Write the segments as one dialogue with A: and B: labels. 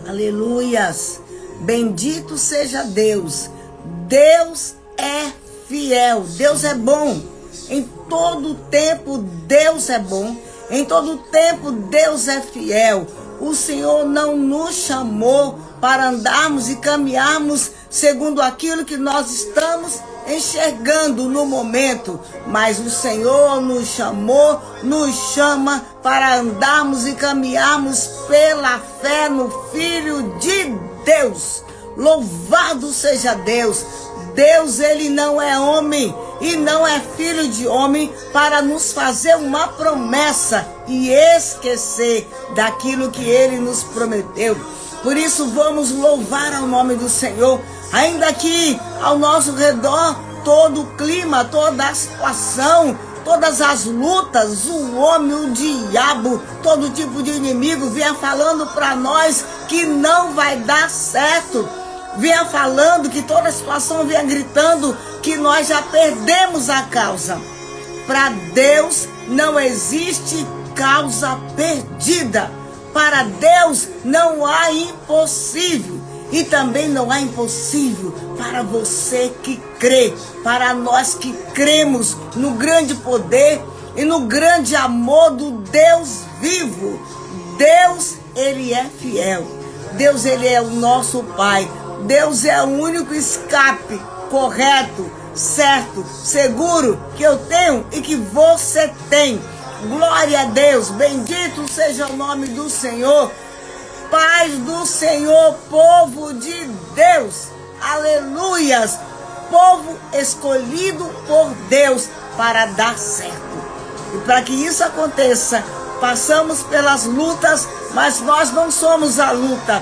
A: Aleluias. Bendito seja Deus. Deus é fiel. Deus é bom. Em todo tempo Deus é bom. Em todo tempo Deus é fiel. O Senhor não nos chamou para andarmos e caminharmos segundo aquilo que nós estamos enxergando no momento, mas o Senhor nos chamou, nos chama para andarmos e caminharmos pela fé no Filho de Deus. Louvado seja Deus. Deus, ele não é homem e não é filho de homem para nos fazer uma promessa e esquecer daquilo que ele nos prometeu. Por isso vamos louvar ao nome do Senhor, ainda que ao nosso redor todo o clima, toda a situação, todas as lutas, o homem, o diabo, todo tipo de inimigo venha falando para nós que não vai dar certo. Venha falando que toda a situação venha gritando que nós já perdemos a causa. Para Deus não existe causa perdida. Para Deus não há impossível. E também não há impossível para você que crê. Para nós que cremos no grande poder e no grande amor do Deus vivo. Deus, ele é fiel. Deus, ele é o nosso Pai. Deus é o único escape correto, certo, seguro que eu tenho e que você tem. Glória a Deus, bendito seja o nome do Senhor. Paz do Senhor, povo de Deus. Aleluias. Povo escolhido por Deus para dar certo. E para que isso aconteça, passamos pelas lutas, mas nós não somos a luta.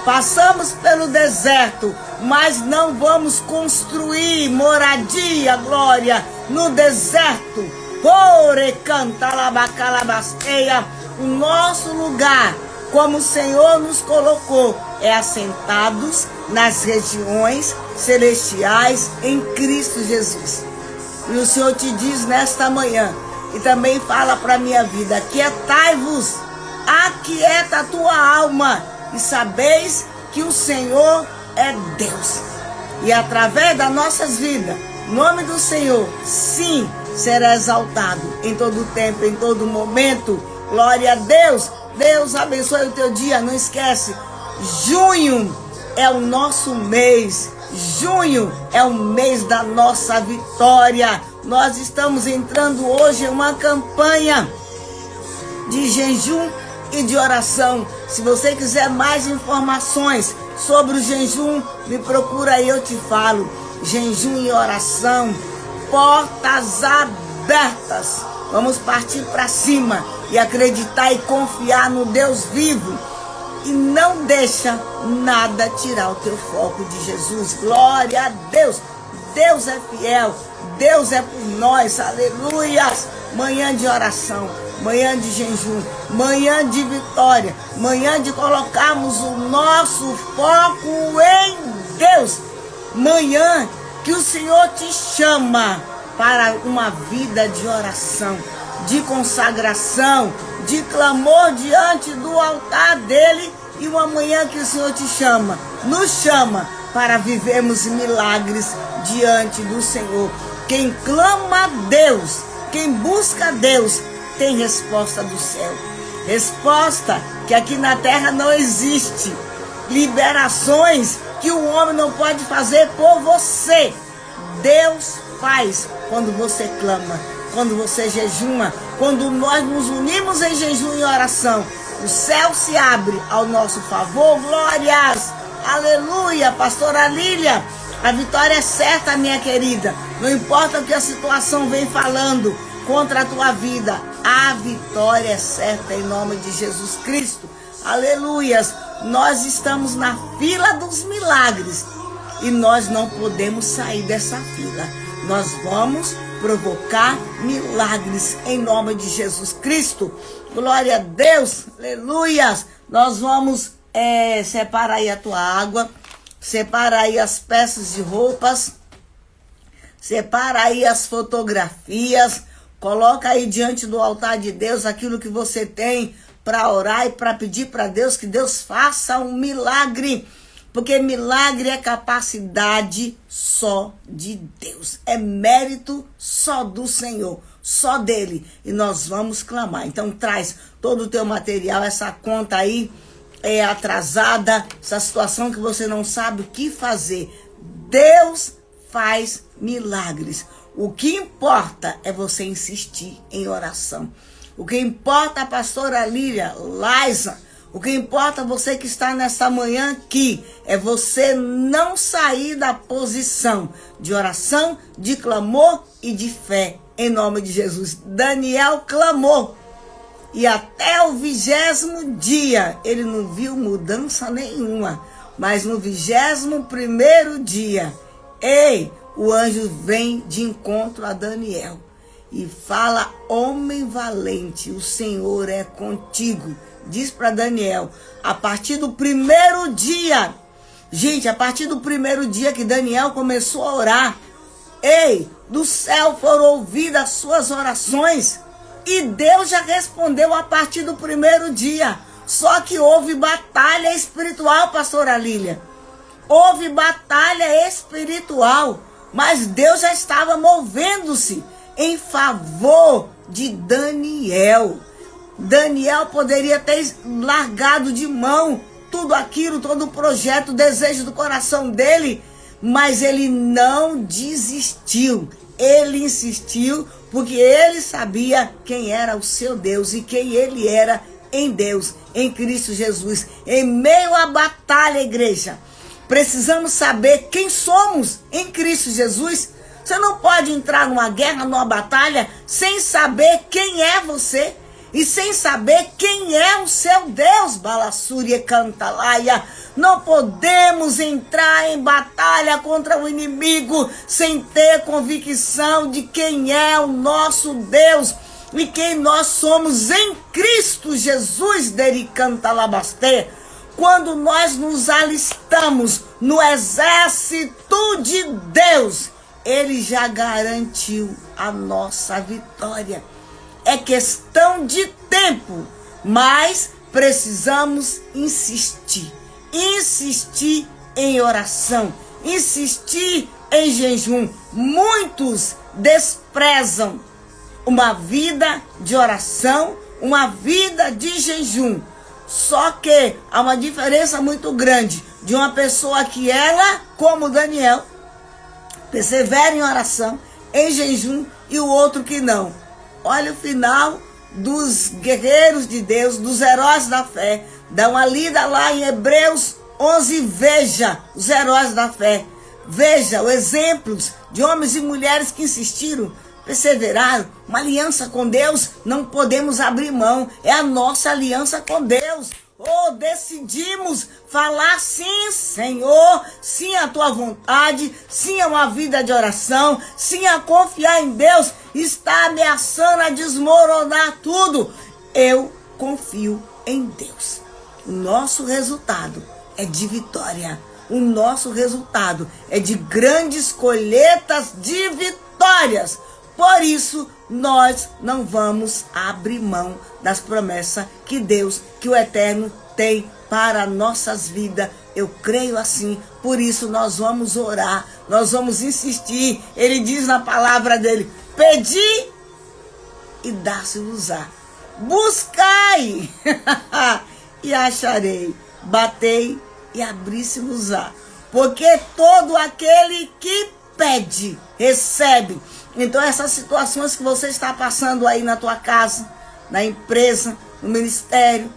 A: Passamos pelo deserto, mas não vamos construir moradia, glória, no deserto. O nosso lugar, como o Senhor nos colocou, é assentados nas regiões celestiais em Cristo Jesus. E o Senhor te diz nesta manhã, e também fala para a minha vida, aquietai-vos, aquieta a tua alma, e sabeis que o Senhor é Deus. E através das nossas vidas, em nome do Senhor, sim, será exaltado em todo tempo, em todo momento. Glória a Deus. Deus abençoe o teu dia. Não esquece, junho é o nosso mês. Junho é o mês da nossa vitória. Nós estamos entrando hoje em uma campanha de jejum e de oração. Se você quiser mais informações sobre o jejum, me procura aí, eu te falo. Jejum e oração, portas abertas. Vamos partir para cima e acreditar e confiar no Deus vivo. E não deixa nada tirar o teu foco de Jesus. Glória a Deus. Deus é fiel. Deus é por nós. Aleluias. Manhã de oração, manhã de jejum, manhã de vitória, manhã de colocarmos o nosso foco em Deus. Manhã que o Senhor te chama para uma vida de oração, de consagração, de clamor diante do altar dele. E uma manhã que o Senhor te chama, nos chama para vivermos milagres diante do Senhor. Quem clama a Deus, quem busca a Deus, tem resposta do céu. Resposta que aqui na terra não existe. Liberações que o homem não pode fazer por você. Deus faz quando você clama, quando você jejuma, quando nós nos unimos em jejum e oração. O céu se abre ao nosso favor. Glórias! Aleluia! Pastora Lília, a vitória é certa, minha querida. Não importa o que a situação vem falando contra a tua vida, a vitória é certa em nome de Jesus Cristo. Aleluias! Nós estamos na fila dos milagres e nós não podemos sair dessa fila. Nós vamos provocar milagres em nome de Jesus Cristo. Glória a Deus! Aleluias! Nós vamos separar aí a tua água, separa aí as peças de roupas, separa aí as fotografias, coloca aí diante do altar de Deus aquilo que você tem para orar e para pedir para Deus que Deus faça um milagre. Porque milagre é capacidade só de Deus. É mérito só do Senhor, só dele. E nós vamos clamar. Então traz todo o teu material, essa conta aí é atrasada, essa situação que você não sabe o que fazer. Deus faz milagres. O que importa é você insistir em oração. O que importa, a pastora Lília, Laisa, o que importa, você que está nessa manhã aqui, é você não sair da posição de oração, de clamor e de fé, em nome de Jesus. Daniel clamou, e até o 20º dia, ele não viu mudança nenhuma, mas no 21º dia, o anjo vem de encontro a Daniel, e fala: homem valente, o Senhor é contigo. Diz para Daniel, a partir do 1º dia, gente, a partir do 1º dia que Daniel começou a orar, do céu foram ouvidas as suas orações, e Deus já respondeu a partir do 1º dia. Só que houve batalha espiritual, pastora Lília. Houve batalha espiritual, mas Deus já estava movendo-se em favor de Daniel. Daniel poderia ter largado de mão tudo aquilo, todo o projeto, o desejo do coração dele, mas ele não desistiu. Ele insistiu porque ele sabia quem era o seu Deus e quem ele era em Deus, em Cristo Jesus. Em meio à batalha, igreja, precisamos saber quem somos em Cristo Jesus. Você não pode entrar numa guerra, numa batalha, sem saber quem é você. E sem saber quem é o seu Deus, Balassúria Cantalaia. Não podemos entrar em batalha contra o inimigo sem ter convicção de quem é o nosso Deus e quem nós somos em Cristo Jesus, Dericantalabasté. Quando nós nos alistamos no exército de Deus, ele já garantiu a nossa vitória. É questão de tempo, mas precisamos insistir. Insistir em oração, insistir em jejum. Muitos desprezam uma vida de oração, uma vida de jejum. Só que há uma diferença muito grande de uma pessoa que ela, como Daniel, persevera em oração, em jejum, e o outro que não. Olha o final dos guerreiros de Deus, dos heróis da fé. Dá uma lida lá em Hebreus 11, veja os heróis da fé. Veja os exemplos de homens e mulheres que insistiram, perseveraram. Uma aliança com Deus, não podemos abrir mão. É a nossa aliança com Deus. Decidimos falar sim, Senhor, sim à tua vontade, sim a uma vida de oração, sim a confiar em Deus. Está ameaçando a desmoronar tudo. Eu confio em Deus. O nosso resultado é de vitória. O nosso resultado é de grandes colheitas de vitórias. Por isso, nós não vamos abrir mão das promessas que Deus, que o Eterno tem para nossas vidas. Eu creio assim, por isso nós vamos orar, nós vamos insistir. Ele diz na palavra dele: pedi e dá-se-vos-á. Buscai e acharei. Batei e abri-se-vos-á. Porque todo aquele que pede, recebe. Então essas situações que você está passando aí na tua casa, na empresa, no ministério,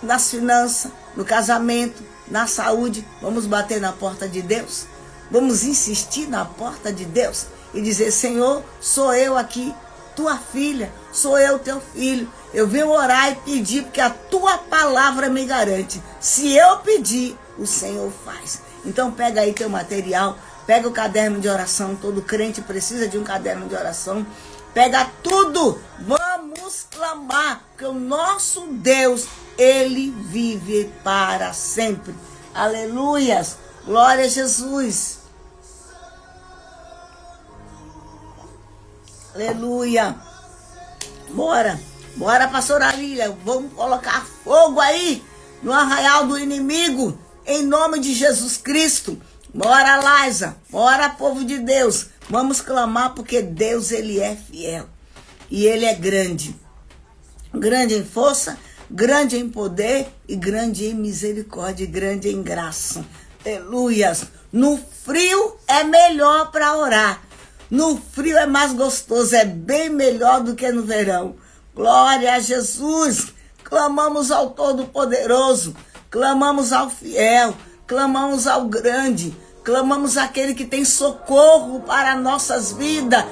A: nas finanças, no casamento, na saúde, vamos bater na porta de Deus. Vamos insistir na porta de Deus e dizer: Senhor, sou eu aqui, tua filha, sou eu teu filho. Eu venho orar e pedir porque a tua palavra me garante. Se eu pedir, o Senhor faz. Então pega aí teu material, pega o caderno de oração. Todo crente precisa de um caderno de oração. Pega tudo, vamos clamar, porque o nosso Deus, ele vive para sempre. Aleluias, glória a Jesus. Aleluia. Bora, Bora, pastora Lília, vamos colocar fogo aí no arraial do inimigo, em nome de Jesus Cristo. Bora, Laisa, bora, povo de Deus. Vamos clamar, porque Deus, Ele é fiel. E Ele é grande. Grande em força, grande em poder e grande em misericórdia, e grande em graça. Aleluias. No frio é melhor para orar. No frio é mais gostoso, é bem melhor do que no verão. Glória a Jesus. Clamamos ao Todo-Poderoso, clamamos ao fiel, clamamos ao grande, clamamos àquele que tem socorro para nossas vidas.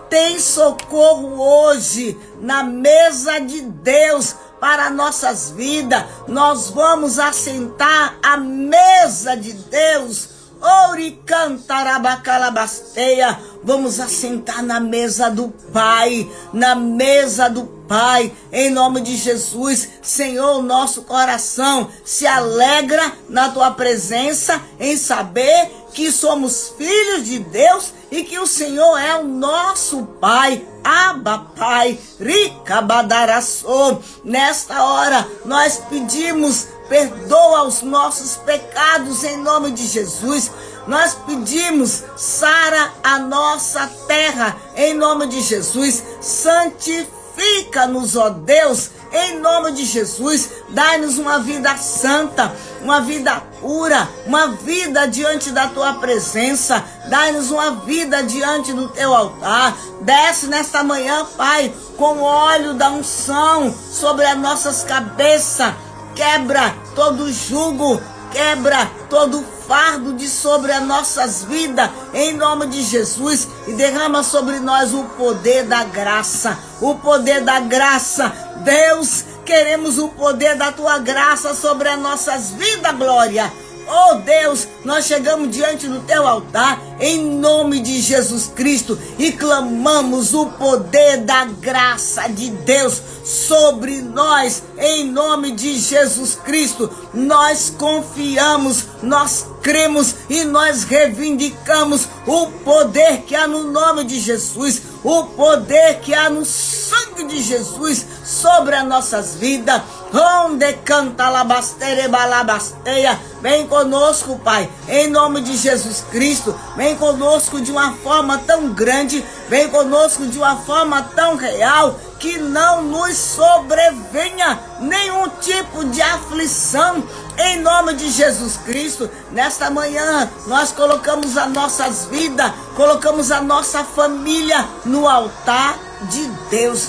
A: Tem socorro hoje na mesa de Deus para nossas vidas. Nós vamos assentar à mesa de Deus. Ouricantarabacalabasteia. Vamos assentar na mesa do Pai, na mesa do Pai, em nome de Jesus. Senhor, nosso coração se alegra na Tua presença, em saber que somos filhos de Deus e que o Senhor é o nosso Pai. Abba, Pai, Ricabadaraçô. Nesta hora, nós pedimos, perdoa os nossos pecados em nome de Jesus. Nós pedimos, sara a nossa terra em nome de Jesus. Santifica-nos, ó Deus, em nome de Jesus. Dai-nos uma vida santa, uma vida pura, uma vida diante da Tua presença. Dai-nos uma vida diante do Teu altar. Desce nesta manhã, Pai, com óleo da unção sobre as nossas cabeças. Quebra todo jugo, quebra todo fardo de sobre as nossas vidas, em nome de Jesus, e derrama sobre nós o poder da graça, o poder da graça. Deus, queremos o poder da Tua graça sobre as nossas vidas, glória. Oh Deus, nós chegamos diante do Teu altar em nome de Jesus Cristo e clamamos o poder da graça de Deus sobre nós em nome de Jesus Cristo. Nós confiamos, nós cremos e nós reivindicamos o poder que há no nome de Jesus, o poder que há no sangue de Jesus sobre as nossas vidas. Onde canta labasteira balabasteia. Vem conosco, Pai, em nome de Jesus Cristo. Vem conosco de uma forma tão grande, vem conosco de uma forma tão real, que não nos sobrevenha nenhum tipo de aflição, em nome de Jesus Cristo. Nesta manhã, nós colocamos as nossas vidas, colocamos a nossa família no altar de Deus,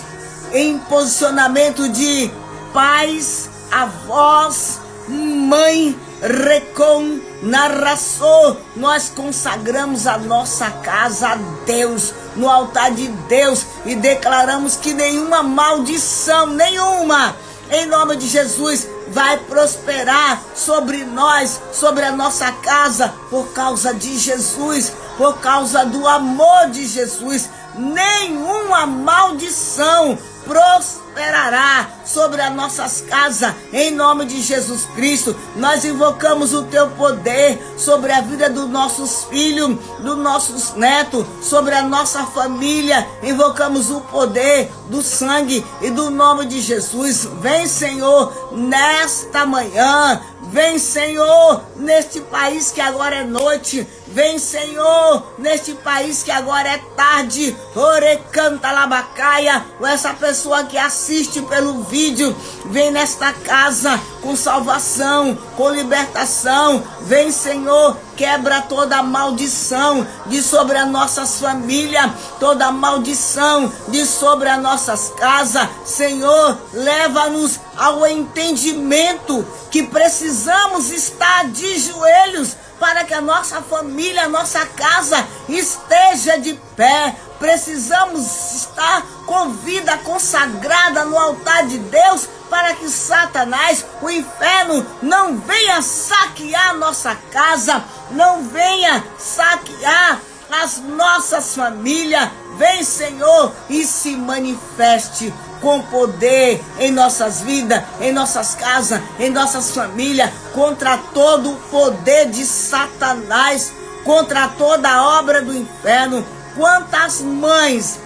A: em posicionamento de pais, avós, mãe, recom, narração. Nós consagramos a nossa casa a Deus, no altar de Deus, e declaramos que nenhuma maldição, nenhuma, em nome de Jesus, vai prosperar sobre nós, sobre a nossa casa, por causa de Jesus, por causa do amor de Jesus. Nenhuma maldição prosperará sobre as nossas casas, em nome de Jesus Cristo. Nós invocamos o Teu poder sobre a vida dos nossos filhos, dos nossos netos, sobre a nossa família. Invocamos o poder do sangue e do nome de Jesus. Vem, Senhor, nesta manhã. Vem, Senhor, neste país que agora é noite. Vem, Senhor, neste país que agora é tarde. Ore canta labacaia. Essa pessoa que assiste pelo vídeo, vem nesta casa com salvação, com libertação. Vem, Senhor, quebra toda maldição de sobre as nossas famílias, toda maldição de sobre as nossas casas. Senhor, leva-nos ao entendimento que precisamos estar de joelhos para que a nossa família, a nossa casa esteja de pé. Precisamos estar com vida consagrada no altar de Deus, para que Satanás, o inferno, não venha saquear nossa casa, não venha saquear as nossas famílias. Vem, Senhor, e se manifeste com poder em nossas vidas, em nossas casas, em nossas famílias, contra todo o poder de Satanás, contra toda a obra do inferno. Quantas mães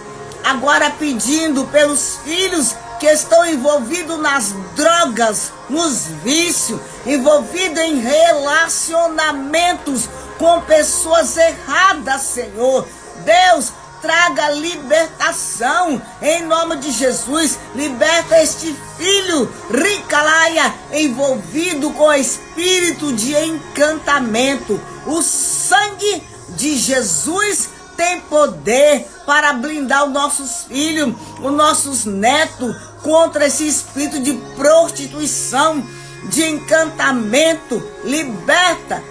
A: agora pedindo pelos filhos que estão envolvidos nas drogas, nos vícios, envolvidos em relacionamentos com pessoas erradas, Senhor. Deus, traga libertação em nome de Jesus. Liberta este filho, Ricalaia, envolvido com espírito de encantamento. O sangue de Jesus tem poder para blindar os nossos filhos, os nossos netos, contra esse espírito de prostituição, de encantamento. Liberta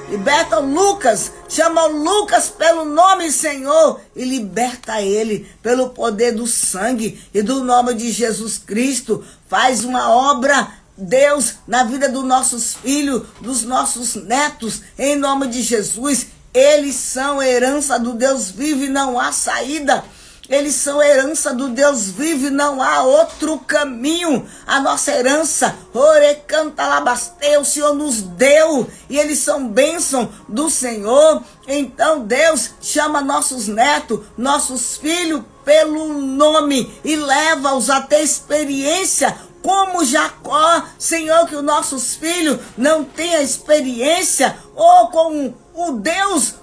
A: o Lucas, chama o Lucas pelo nome, Senhor, e liberta ele pelo poder do sangue e do nome de Jesus Cristo. Faz uma obra, Deus, na vida dos nossos filhos, dos nossos netos, em nome de Jesus. Eles são herança do Deus vivo e não há saída. Eles são herança do Deus vivo e não há outro caminho. A nossa herança, Orecantalabaste, o Senhor nos deu. E eles são bênção do Senhor. Então Deus chama nossos netos, nossos filhos pelo nome e leva-os a ter experiência como Jacó. Senhor, que os nossos filhos não tenham experiência ou com o Deus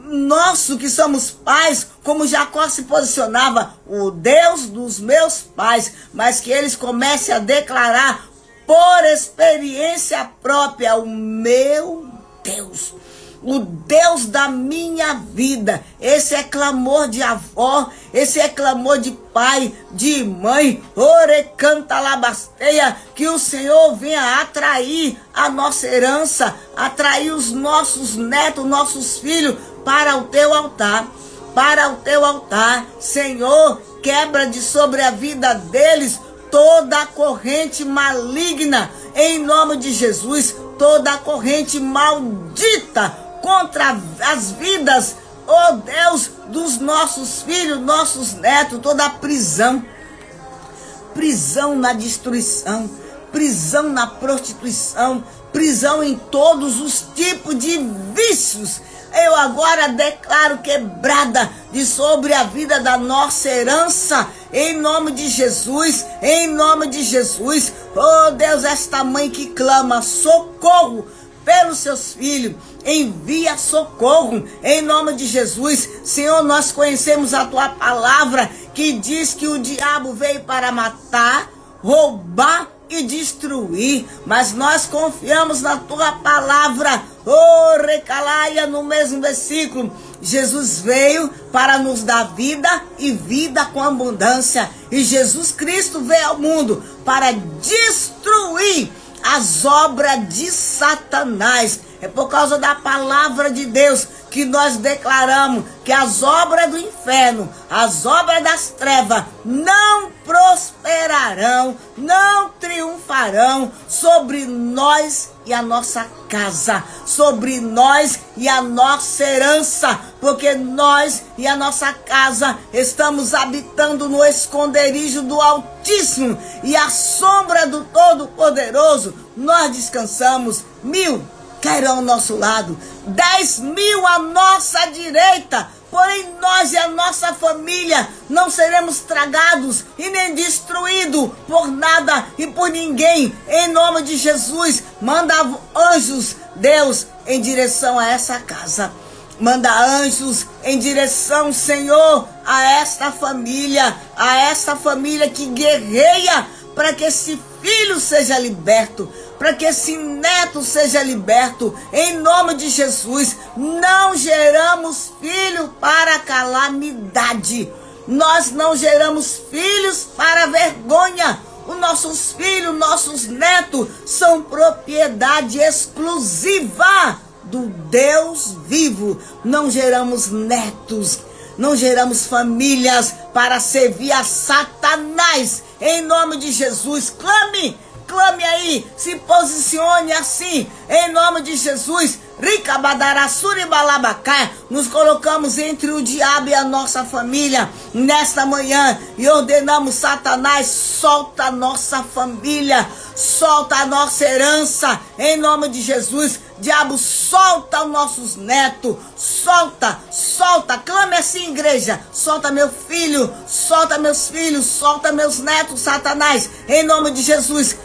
A: nosso, que somos pais, como Jacó se posicionava, o Deus dos meus pais, mas que eles comecem a declarar por experiência própria: o meu Deus, o Deus da minha vida. Esse é clamor de avó, esse é clamor de pai, de mãe. Orecantalabasteia, que o Senhor venha atrair a nossa herança, atrair os nossos netos, nossos filhos para o teu altar, para o teu altar. Senhor, quebra de sobre a vida deles toda a corrente maligna, em nome de Jesus, toda a corrente maldita contra as vidas, oh Deus, dos nossos filhos, nossos netos, toda a prisão na destruição, prisão na prostituição, prisão em todos os tipos de vícios. Eu agora declaro quebrada de sobre a vida da nossa herança, em nome de Jesus, em nome de Jesus. Oh Deus, esta mãe que clama socorro pelos seus filhos, envia socorro em nome de Jesus. Senhor, nós conhecemos a tua palavra que diz que o diabo veio para matar, roubar e destruir, mas nós confiamos na tua palavra. Oh, Recalaia, no mesmo versículo, Jesus veio para nos dar vida e vida com abundância. E Jesus Cristo veio ao mundo para destruir as obras de Satanás. É por causa da palavra de Deus que nós declaramos que as obras do inferno, as obras das trevas não prosperarão, não triunfarão sobre nós e a nossa casa, sobre nós e a nossa herança, porque nós e a nossa casa estamos habitando no esconderijo do Altíssimo e à sombra do Todo-Poderoso nós descansamos. 1000 cairão ao nosso lado, 10.000 à nossa direita, porém nós e a nossa família não seremos tragados e nem destruídos por nada e por ninguém. Em nome de Jesus, manda anjos, Deus, em direção a essa casa. Manda anjos em direção, Senhor, a esta família que guerreia para que esse filho seja liberto, para que esse neto seja liberto, em nome de Jesus. Não geramos filho para calamidade, nós não geramos filhos para vergonha. Os nossos filhos, nossos netos são propriedade exclusiva do Deus vivo. Não geramos netos, não geramos famílias para servir a Satanás. Em nome de Jesus, clame aí, se posicione assim, em nome de Jesus. Nos colocamos entre o diabo e a nossa família nesta manhã e ordenamos: Satanás, solta a nossa família, solta a nossa herança, em nome de Jesus. Diabo, solta os nossos netos, solta, clame assim, igreja, solta meu filho, solta meus filhos, solta meus netos, Satanás, em nome de Jesus,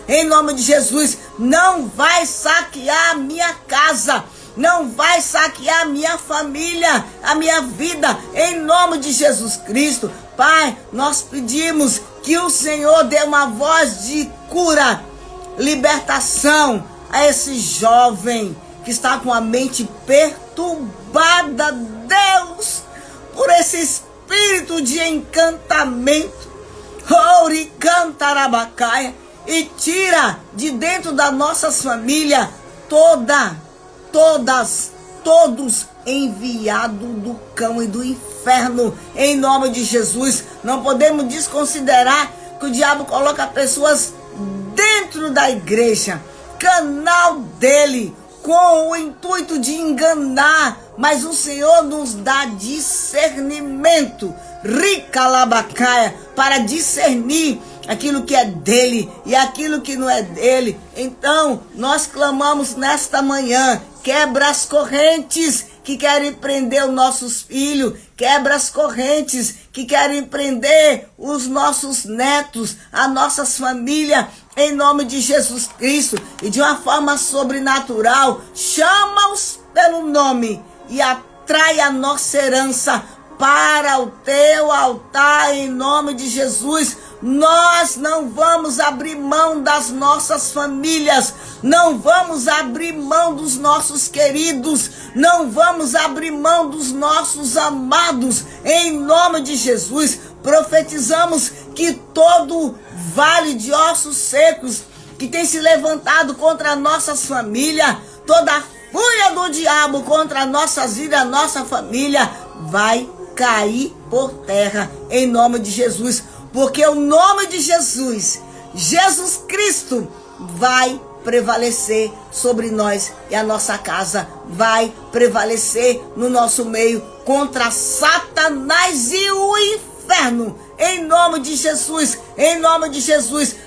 A: não vai saquear a minha casa, não vai saquear a minha família, a minha vida, em nome de Jesus Cristo. Pai, nós pedimos que o Senhor dê uma voz de cura, libertação a esse jovem que está com a mente perturbada, Deus, por esse espírito de encantamento, Ouricantarabacai, e tira de dentro das nossas famílias todos enviados do cão e do inferno, em nome de Jesus. Não podemos desconsiderar que o diabo coloca pessoas dentro da igreja, canal dele, com o intuito de enganar, mas o Senhor nos dá discernimento, Ricalabacaia, para discernir aquilo que é dele e aquilo que não é dele. Então, nós clamamos nesta manhã, quebra as correntes que querem prender os nossos filhos, quebra as correntes que querem prender os nossos netos, as nossas famílias, em nome de Jesus Cristo, e de uma forma sobrenatural, chama-os pelo nome e atrai a nossa herança para o teu altar, em nome de Jesus. Nós não vamos abrir mão das nossas famílias, não vamos abrir mão dos nossos queridos, não vamos abrir mão dos nossos amados, em nome de Jesus. Profetizamos que todo vale de ossos secos que tem se levantado contra nossas famílias, toda a fúria do diabo contra nossas vidas, nossa família, vai cair por terra, em nome de Jesus. Porque o nome de Jesus, Jesus Cristo, vai prevalecer sobre nós e a nossa casa vai prevalecer no nosso meio contra Satanás e o inferno. Em nome de Jesus,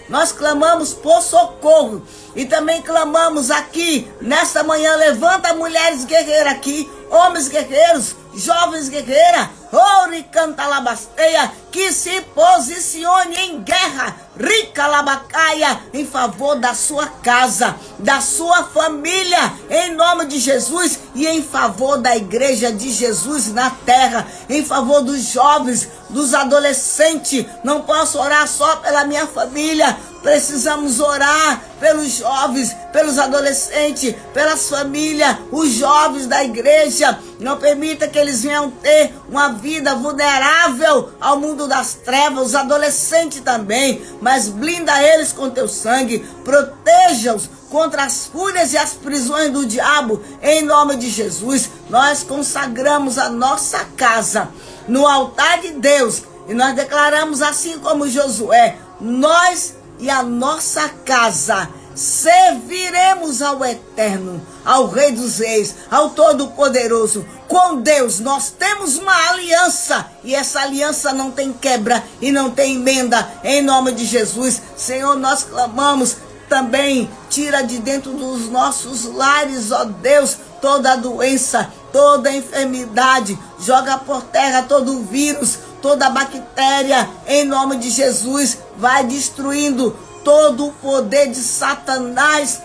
A: nós clamamos por socorro e também clamamos aqui nesta manhã. Levanta mulheres guerreiras aqui, homens guerreiros, jovens guerreiras, Ouricantalabasteia, que se posicione em guerra, Ricalabacaia, em favor da sua casa, da sua família, em nome de Jesus, e em favor da igreja de Jesus na terra, em favor dos jovens, dos adolescentes. Não posso orar só pela minha família, precisamos orar pelos jovens, pelos adolescentes, pelas famílias, os jovens da igreja. Não permita que eles venham ter uma vida vulnerável ao mundo das trevas, os adolescentes também, mas blinda eles com teu sangue, proteja-os contra as fúrias e as prisões do diabo, em nome de Jesus. Nós consagramos a nossa casa no altar de Deus e nós declaramos, assim como Josué, nós e a nossa casa serviremos ao Eterno, ao Rei dos Reis, ao Todo-Poderoso. Com Deus nós temos uma aliança e essa aliança não tem quebra e não tem emenda, em nome de Jesus. Senhor, nós clamamos também, tira de dentro dos nossos lares, ó Deus, toda a doença, toda a enfermidade, joga por terra todo o vírus, toda a bactéria, em nome de Jesus. Vai destruindo todo o poder de Satanás,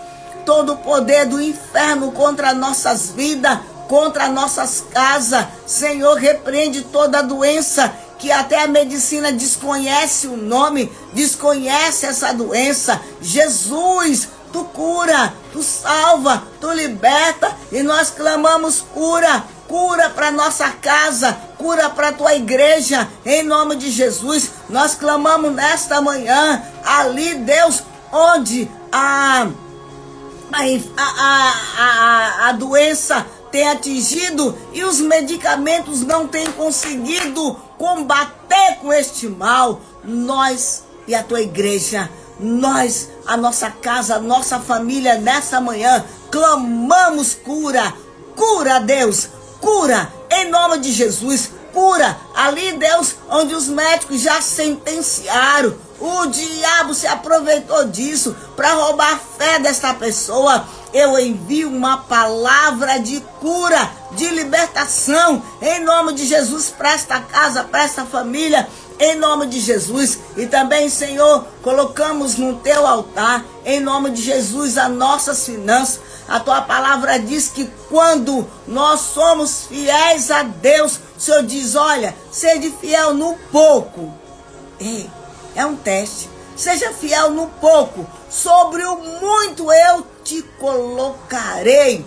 A: todo o poder do inferno contra nossas vidas, contra nossas casas. Senhor, repreende toda a doença que até a medicina desconhece o nome, desconhece essa doença. Jesus, tu cura, tu salva, tu liberta, e nós clamamos cura, cura para nossa casa, cura para tua igreja, em nome de Jesus. Nós clamamos nesta manhã, ali, Deus, onde a doença tem atingido e os medicamentos não têm conseguido combater com este mal, nós e a tua igreja, nós, a nossa casa, a nossa família, nessa manhã, clamamos cura, cura, Deus, cura, em nome de Jesus, cura, ali, Deus, onde os médicos já sentenciaram, o diabo se aproveitou disso para roubar a fé desta pessoa. eu envio uma palavra de cura, de libertação, em nome de Jesus, para esta casa, para esta família, em nome de Jesus. E também, Senhor, colocamos no teu altar, em nome de Jesus, as nossas finanças. A tua palavra diz que quando nós somos fiéis a Deus, o Senhor diz, olha, seja fiel no pouco. É um teste. Seja fiel no pouco, sobre o muito eu te colocarei.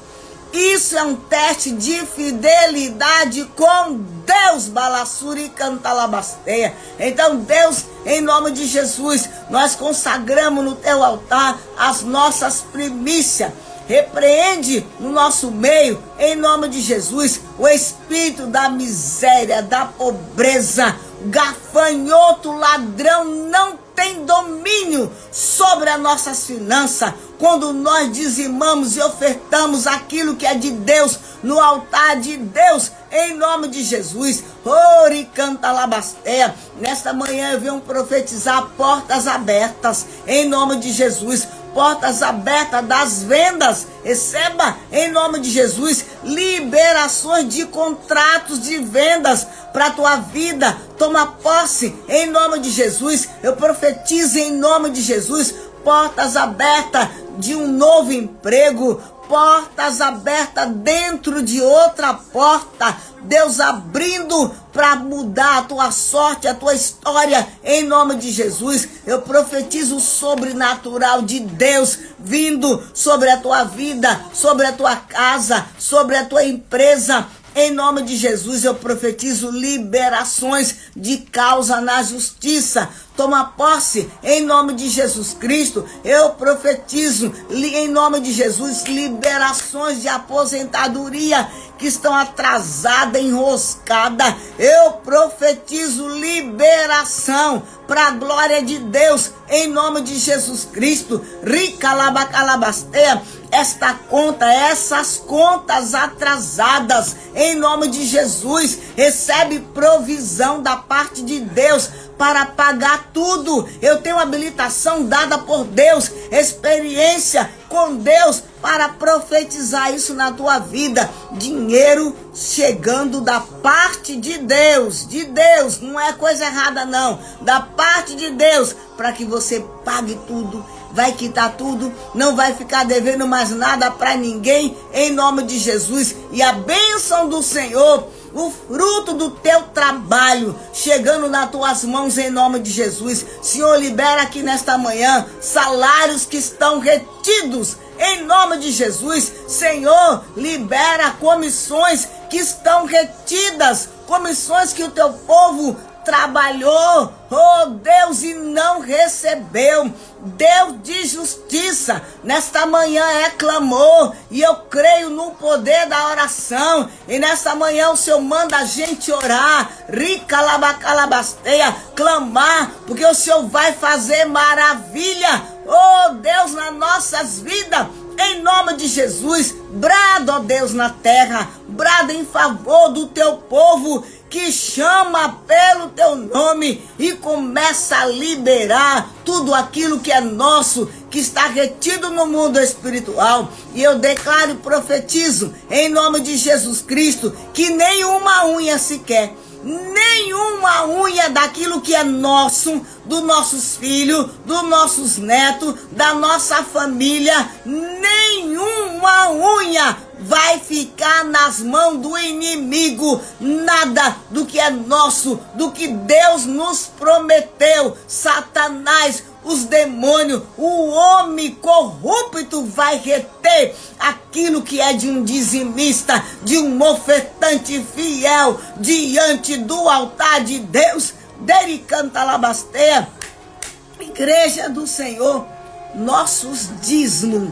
A: Isso é um teste de fidelidade com Deus, Balassuri Cantalabasteia. Então, Deus, em nome de Jesus, nós consagramos no teu altar as nossas primícias. Repreende no nosso meio, em nome de Jesus, o espírito da miséria, da pobreza, gafanhoto, ladrão, não tem domínio sobre as nossas finanças. Quando nós dizimamos e ofertamos aquilo que é de Deus no altar de Deus, em nome de Jesus. Ori canta labasteia. Nesta manhã eu venho profetizar portas abertas, em nome de Jesus. Portas abertas das vendas. Receba, em nome de Jesus, liberações de contratos de vendas para a tua vida. Toma posse, em nome de Jesus. Eu profetizo em nome de Jesus, portas abertas de um novo emprego, portas abertas dentro de outra porta. Deus abrindo para mudar a tua sorte, a tua história, em nome de Jesus. Eu profetizo o sobrenatural de Deus vindo sobre a tua vida, sobre a tua casa, sobre a tua empresa. Em nome de Jesus, eu profetizo liberações de causa na justiça. Toma posse, em nome de Jesus Cristo. Eu profetizo, em nome de Jesus, liberações de aposentadoria que estão atrasadas, enroscadas. Eu profetizo liberação para a glória de Deus, em nome de Jesus Cristo. Ricalabacalabasteia. Esta conta, essas contas atrasadas, em nome de Jesus, recebe provisão da parte de Deus para pagar tudo. Eu tenho habilitação dada por Deus, experiência com Deus para profetizar isso na tua vida. Dinheiro chegando da parte de Deus, não é coisa errada não, da parte de Deus, para que você pague tudo, vai quitar tudo, não vai ficar devendo mais nada para ninguém, em nome de Jesus. E a bênção do Senhor, o fruto do teu trabalho, chegando nas tuas mãos, em nome de Jesus. Senhor, libera aqui nesta manhã salários que estão retidos, em nome de Jesus. Senhor, libera comissões que estão retidas, comissões que o teu povo trabalhou, oh Deus, e não recebeu. Deus de justiça, nesta manhã é clamor, e eu creio no poder da oração, e nesta manhã o Senhor manda a gente orar, ricalabacalabasteia, clamar, porque o Senhor vai fazer maravilha, oh Deus, nas nossas vidas. Em nome de Jesus, brada, ó Deus, na terra, brada em favor do teu povo, que chama pelo teu nome e começa a liberar tudo aquilo que é nosso, que está retido no mundo espiritual. E eu declaro e profetizo, em nome de Jesus Cristo, que nenhuma unha sequer, nenhuma unha daquilo que é nosso, dos nossos filhos, dos nossos netos, da nossa família, nenhuma unha vai ficar nas mãos do inimigo. Nada do que é nosso, do que Deus nos prometeu, Satanás, os demônios, o homem corrupto vai reter aquilo que é de um dizimista, de um ofertante fiel diante do altar de Deus. Dericantalabasteia, Igreja do Senhor, nossos dízimos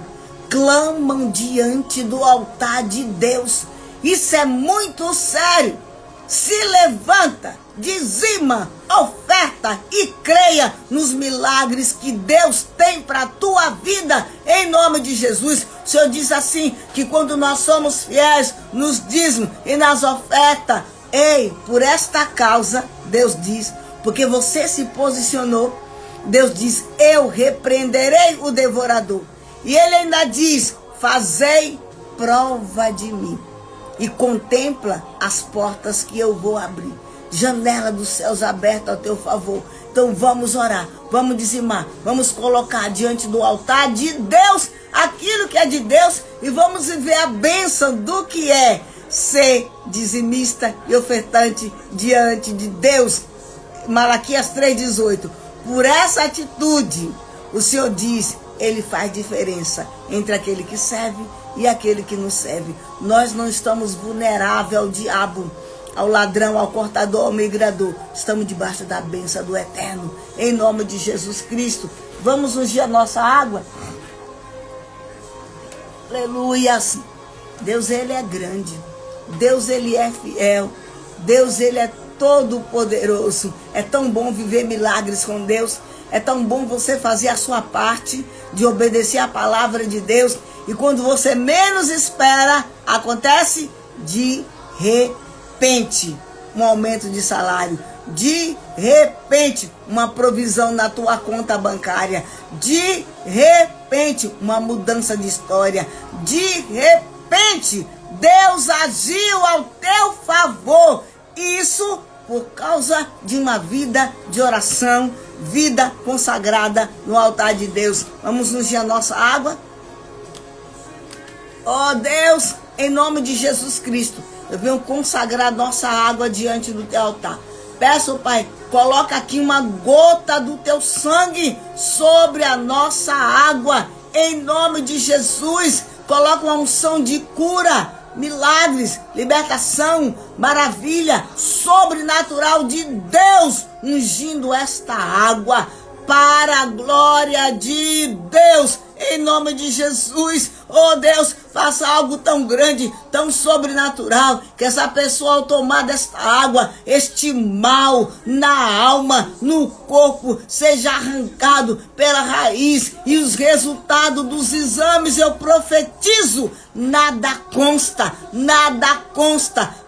A: clamam diante do altar de Deus. Isso é muito sério. Se levanta, dizima, oferta e creia nos milagres que Deus tem para a tua vida, em nome de Jesus. O Senhor diz assim, que quando nós somos fiéis nos dízimos e nas ofertas, por esta causa, Deus diz, porque você se posicionou, Deus diz, eu repreenderei o devorador. E ele ainda diz, fazei prova de mim e contempla as portas que eu vou abrir. Janela dos céus aberta ao teu favor. Então vamos orar, vamos dizimar, vamos colocar diante do altar de Deus aquilo que é de Deus e vamos viver a bênção do que é ser dizimista e ofertante diante de Deus. Malaquias 3,18. Por essa atitude, o Senhor diz, Ele faz diferença entre aquele que serve e aquele que não serve. Nós não estamos vulneráveis ao diabo, ao ladrão, ao cortador, ao migrador. Estamos debaixo da bênção do Eterno, em nome de Jesus Cristo. Vamos ungir a nossa água. Aleluias. Deus, Ele é grande. Deus, Ele é fiel. Deus, Ele é todo poderoso. É tão bom viver milagres com Deus. É tão bom você fazer a sua parte de obedecer a palavra de Deus. E quando você menos espera, acontece de repente um aumento de salário. De repente, uma provisão na tua conta bancária. De repente, uma mudança de história. De repente, Deus agiu ao teu favor. Isso por causa de uma vida de oração, vida consagrada no altar de Deus. Vamos ungir a nossa água. Oh Deus, em nome de Jesus Cristo, eu venho consagrar nossa água diante do teu altar. Peço, Pai, coloca aqui uma gota do teu sangue sobre a nossa água. Em nome de Jesus, coloca uma unção de cura, milagres, libertação, maravilha, sobrenatural de Deus, ungindo esta água para a glória de Deus. Em nome de Jesus, oh Deus, faça algo tão grande, tão sobrenatural, que essa pessoa ao tomar desta água, este mal na alma, no corpo, seja arrancado pela raiz e os resultados dos exames eu profetizo, nada consta,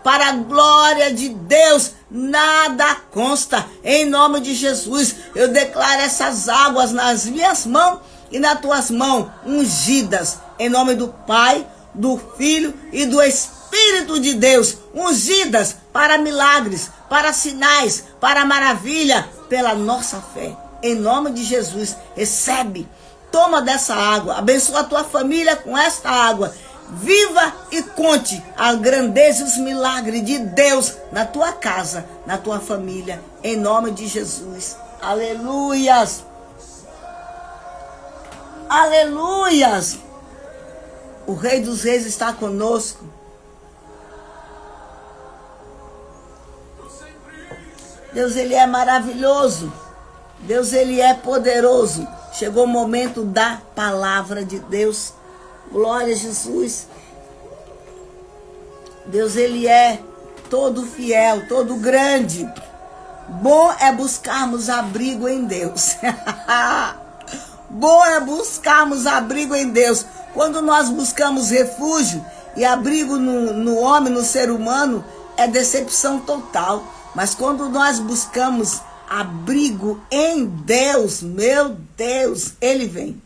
A: para a glória de Deus, nada consta. Em nome de Jesus, eu declaro essas águas nas minhas mãos e nas tuas mãos, ungidas, em nome do Pai, do Filho e do Espírito de Deus, ungidas para milagres, para sinais, para maravilha, pela nossa fé. Em nome de Jesus, recebe, toma dessa água, abençoa a tua família com esta água. Viva e conte a grandeza e os milagres de Deus na tua casa, na tua família, em nome de Jesus. Aleluias! Aleluias! O Rei dos Reis está conosco. Deus, Ele é maravilhoso. Deus, Ele é poderoso. Chegou o momento da palavra de Deus. Glória a Jesus. Deus, Ele é todo fiel, todo grande. Bom é buscarmos abrigo em Deus. Bom é buscarmos abrigo em Deus. Quando nós buscamos refúgio e abrigo no homem, no ser humano, é decepção total. Mas quando nós buscamos abrigo em Deus, meu Deus, Ele vem.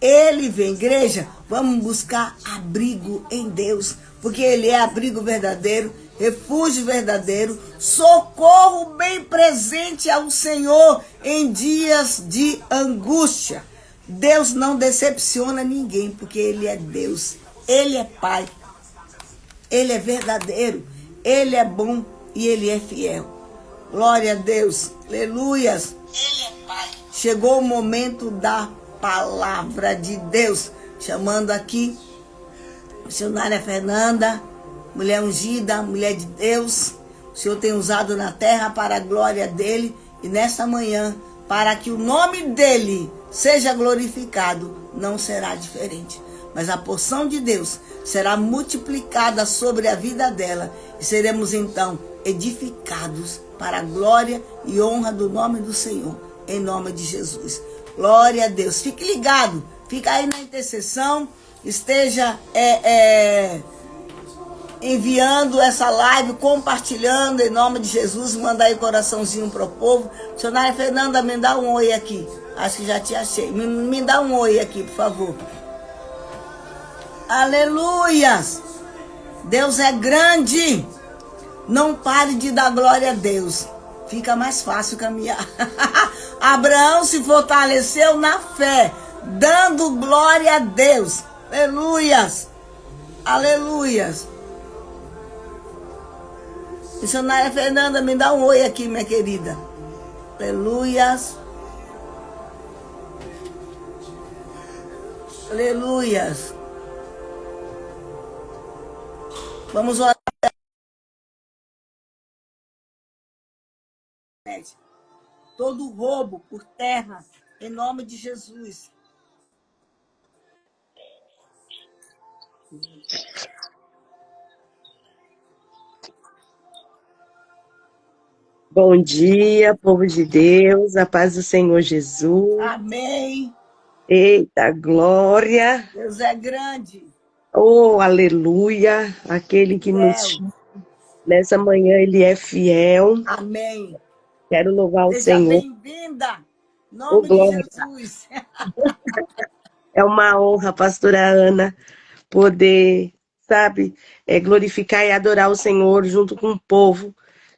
A: Ele vem, igreja, vamos buscar abrigo em Deus, porque Ele é abrigo verdadeiro, refúgio verdadeiro, socorro bem presente ao Senhor em dias de angústia. Deus não decepciona ninguém, porque Ele é Deus, Ele é Pai, Ele é verdadeiro, Ele é bom e Ele é fiel. Glória a Deus, aleluias. Ele é Pai. Chegou o momento da palavra de Deus, chamando aqui missionária Fernanda, mulher ungida, mulher de Deus. O Senhor tem usado na terra para a glória dele e nesta manhã, para que o nome dele seja glorificado, não será diferente. Mas a porção de Deus será multiplicada sobre a vida dela e seremos então edificados para a glória e honra do nome do Senhor, em nome de Jesus. Glória a Deus. Fique ligado, fica aí na intercessão, esteja enviando essa live, compartilhando em nome de Jesus, manda aí coraçãozinho para o povo. Missionária Fernanda, me dá um oi aqui. Acho que já te achei. Me dá um oi aqui, por favor. Aleluias. Deus é grande. Não pare de dar glória a Deus. Fica mais fácil caminhar. Abraão se fortaleceu na fé, dando glória a Deus. Aleluias. Aleluias. Missionária Fernanda, me dá um oi aqui, minha querida. Aleluias. Aleluias. Vamos orar. Todo roubo por terra, em nome de Jesus.
B: Bom dia, povo de Deus, a paz do Senhor Jesus.
A: Amém.
B: Eita, glória.
A: Deus é grande.
B: Oh, aleluia. Aquele que nos
A: Fiel.
B: chama nessa manhã, ele é fiel.
A: Amém.
B: Quero louvar o
A: Seja
B: Senhor.
A: bem-vinda. Em
B: Oh,
A: nome de
B: glória.
A: Jesus.
B: É uma honra, pastora Ana, poder, sabe, glorificar e adorar o Senhor junto com o povo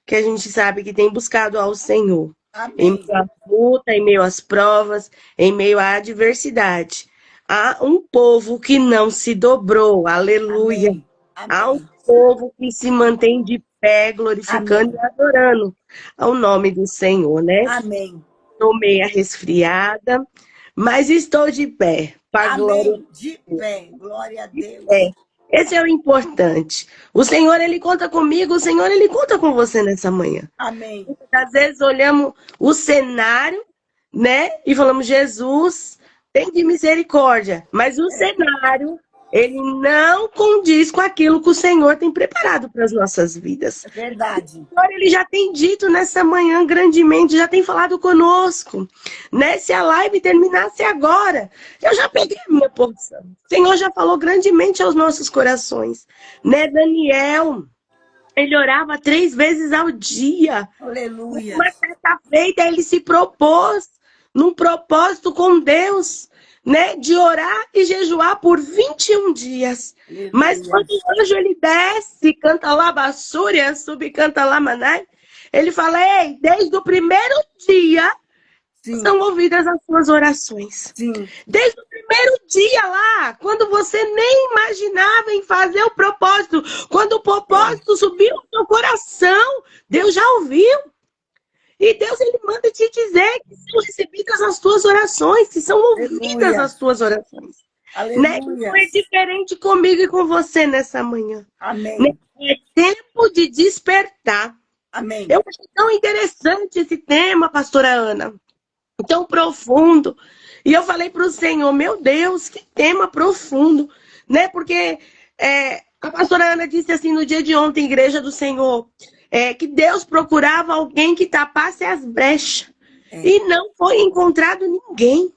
B: que a gente sabe que tem buscado ao Senhor. Em
A: Amém.
B: meio à luta, em meio às provas, em meio à adversidade. Há um povo que não se dobrou, aleluia.
A: Amém.
B: Há um
A: Amém.
B: povo que se mantém de pé, glorificando
A: Amém.
B: e adorando ao nome do Senhor, né?
A: Amém.
B: Estou meia resfriada, mas estou de pé, para a glória
A: Amém. De pé. Glória a
B: de
A: Deus.
B: pé. Esse é o importante. O Senhor, Ele conta comigo, o Senhor, Ele conta com você nessa manhã.
A: Amém.
B: Às vezes olhamos o cenário, né? E falamos, Jesus, tem de misericórdia. Mas o cenário, ele não condiz com aquilo que o Senhor tem preparado para as nossas vidas.
A: É verdade.
B: O Senhor, ele já tem dito nessa manhã grandemente, já tem falado conosco, né? Se a live terminasse agora, eu já peguei a minha porção. O Senhor já falou grandemente aos nossos corações, né? Daniel, ele orava 3 vezes ao dia.
A: Aleluia.
B: Uma certa feita, ele se propôs, num propósito com Deus, né? De orar e jejuar por 21 dias.
A: Aleluia.
B: Mas quando o anjo ele desce, canta lá Bassúria, sub canta lá Manai, ele fala, ei, desde o primeiro dia
A: Sim.
B: são ouvidas as suas orações.
A: Sim.
B: Desde o primeiro dia lá, quando você nem imaginava em fazer o propósito, quando o propósito subiu no seu coração, Deus já ouviu. E Deus, ele manda te dizer que são recebidas as tuas orações, que são ouvidas
A: Aleluia.
B: as tuas orações. Né?
A: Aleluia.
B: Não é diferente comigo e com você nessa manhã.
A: Amém.
B: Né? É tempo de despertar.
A: Amém.
B: Eu acho tão interessante esse tema, pastora Ana. Tão profundo. E eu falei para o Senhor, meu Deus, que tema profundo. Né? Porque a pastora Ana disse assim no dia de ontem, Igreja do Senhor, que Deus procurava alguém que tapasse as brechas. E não foi encontrado ninguém.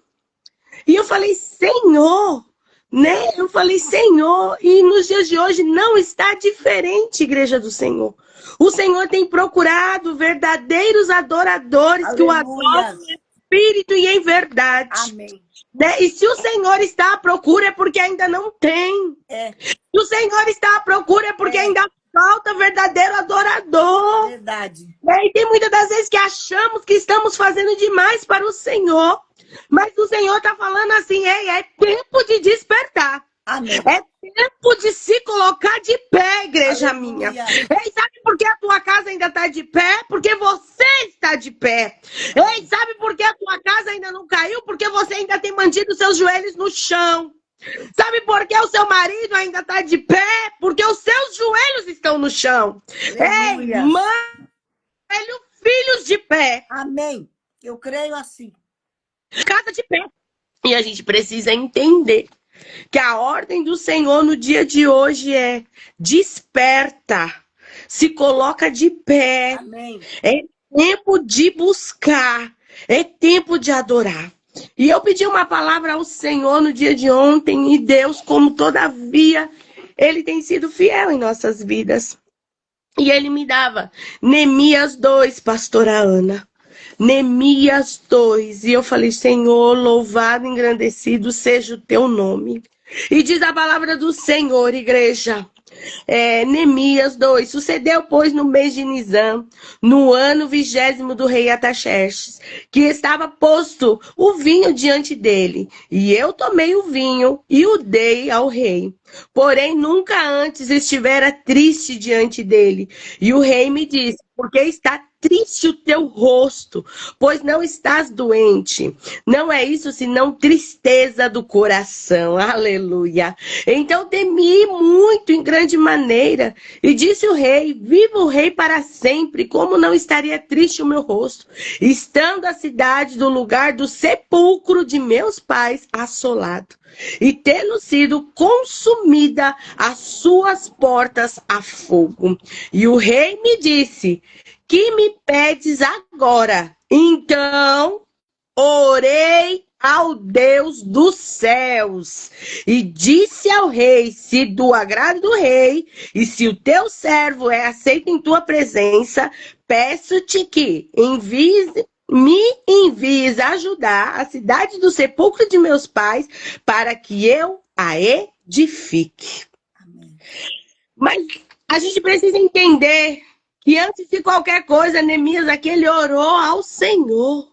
B: E eu falei, Senhor, né? Eu falei, Senhor, e nos dias de hoje não está diferente, Igreja do Senhor. O Senhor tem procurado verdadeiros adoradores. Aleluia. Que o adoram em espírito e em verdade.
A: Amém.
B: Né? E se o Senhor está à procura é porque ainda não tem. Se o Senhor está à procura é porque ainda falta verdadeiro adorador.
A: Verdade.
B: E tem muitas das vezes que achamos que estamos fazendo demais para o Senhor. Mas o Senhor está falando assim, é tempo de despertar.
A: Amém.
B: É tempo de se colocar de pé, igreja.
A: Aleluia.
B: Minha. Ei, sabe por que a tua casa ainda está de pé? Porque você está de pé. Ei, sabe por que a tua casa ainda não caiu? Porque você ainda tem mantido seus joelhos no chão. Sabe por que o seu marido ainda está de pé? Porque os seus joelhos estão no chão.
A: Aleluia.
B: Ei, mãe, filhos de pé.
A: Amém. Eu creio assim.
B: Casa de pé. E a gente precisa entender que a ordem do Senhor no dia de hoje é desperta, se coloca de pé.
A: Amém.
B: É tempo de buscar, é tempo de adorar. E eu pedi uma palavra ao Senhor no dia de ontem e Deus, como todavia, Ele tem sido fiel em nossas vidas. E Ele me dava Neemias 2, pastora Ana. Neemias 2. E eu falei, Senhor, louvado, engrandecido seja o teu nome. E diz a palavra do Senhor, igreja. Neemias 2. Sucedeu, pois, no mês de Nisan, no ano 20º do rei Artaxerxes, que estava posto o vinho diante dele. E eu tomei o vinho e o dei ao rei. Porém, nunca antes estivera triste diante dele. E o rei me disse: por que está triste o teu rosto? Pois não estás doente. Não é isso senão tristeza do coração. Aleluia. Então temi muito em grande maneira. E disse o rei: viva o rei para sempre. Como não estaria triste o meu rosto, estando a cidade do lugar do sepulcro de meus pais assolado, e tendo sido consumida as suas portas a fogo. E o rei me disse: que me pedes agora? Então orei ao Deus dos céus e disse ao rei: se do agrado do rei e se o teu servo é aceito em tua presença, peço-te que me envies ajudar a cidade do sepulcro de meus pais, para que eu a edifique.
A: Amém.
B: Mas a gente precisa entender que antes de qualquer coisa, Neemias aqui, ele orou ao Senhor.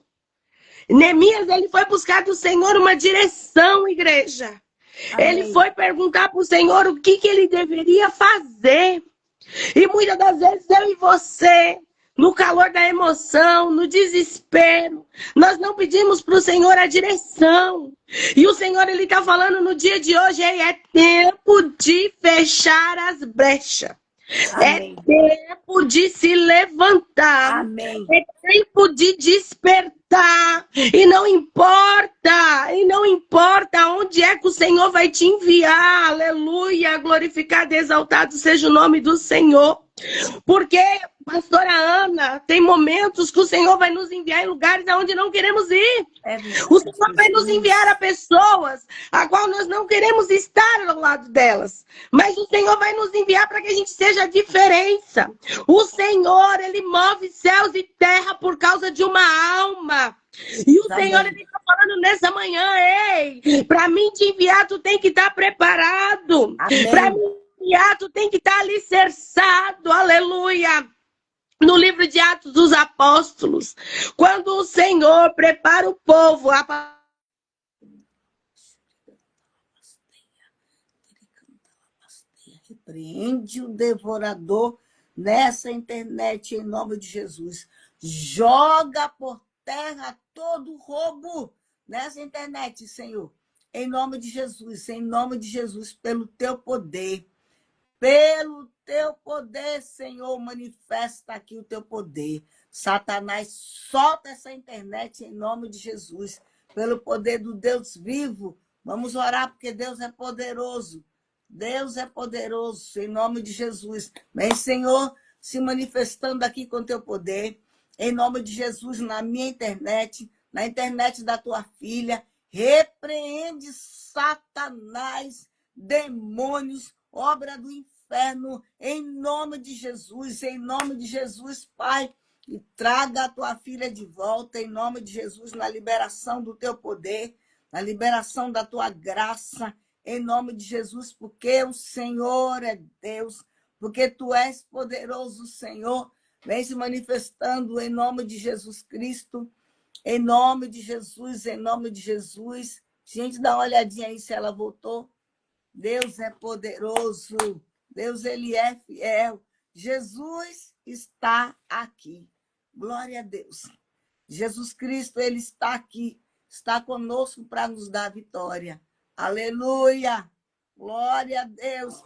B: Neemias, ele foi buscar do Senhor uma direção, igreja.
A: Amém.
B: Ele foi perguntar para o Senhor o que ele deveria fazer. E muitas das vezes eu e você, no calor da emoção, no desespero, nós não pedimos para o Senhor a direção. E o Senhor, ele está falando no dia de hoje: é tempo de fechar as brechas.
A: Amém.
B: É tempo de se levantar.
A: Amém.
B: É tempo de despertar. E não importa onde é que o Senhor vai te enviar. Aleluia, glorificado e exaltado seja o nome do Senhor. Porque, pastora Ana, tem momentos que o Senhor vai nos enviar em lugares aonde não queremos ir. O Senhor vai nos enviar a pessoas a qual nós não queremos estar ao lado delas. Mas o Senhor vai nos enviar para que a gente seja a diferença. O Senhor, ele move céus e terra por causa de uma alma. E o Senhor, ele está falando nessa manhã: ei, para mim te enviar, tu tem que estar preparado. Para mim tu tem que estar alicerçado, aleluia. No livro de Atos dos Apóstolos, quando o Senhor prepara o povo,
A: repreende o devorador nessa internet em nome de Jesus. Joga por terra todo roubo nessa internet, Senhor. Em nome de Jesus, pelo teu poder. Pelo teu poder, Senhor, manifesta aqui o teu poder. Satanás, solta essa internet em nome de Jesus. Pelo poder do Deus vivo. Vamos orar porque Deus é poderoso. Deus é poderoso, em nome de Jesus. Vem, Senhor, se manifestando aqui com teu poder. Em nome de Jesus, na minha internet, na internet da tua filha. Repreende Satanás, demônios, obra do inferno, em nome de Jesus, Pai, e traga a tua filha de volta, em nome de Jesus, na liberação do teu poder, na liberação da tua graça, em nome de Jesus, porque o Senhor é Deus, porque tu és poderoso, Senhor, vem se manifestando em nome de Jesus Cristo, em nome de Jesus, Gente, dá uma olhadinha aí se ela voltou. Deus é poderoso. Deus, ele é fiel. Jesus está aqui. Glória a Deus. Jesus Cristo, ele está aqui. Está conosco para nos dar vitória. Aleluia. Glória a Deus.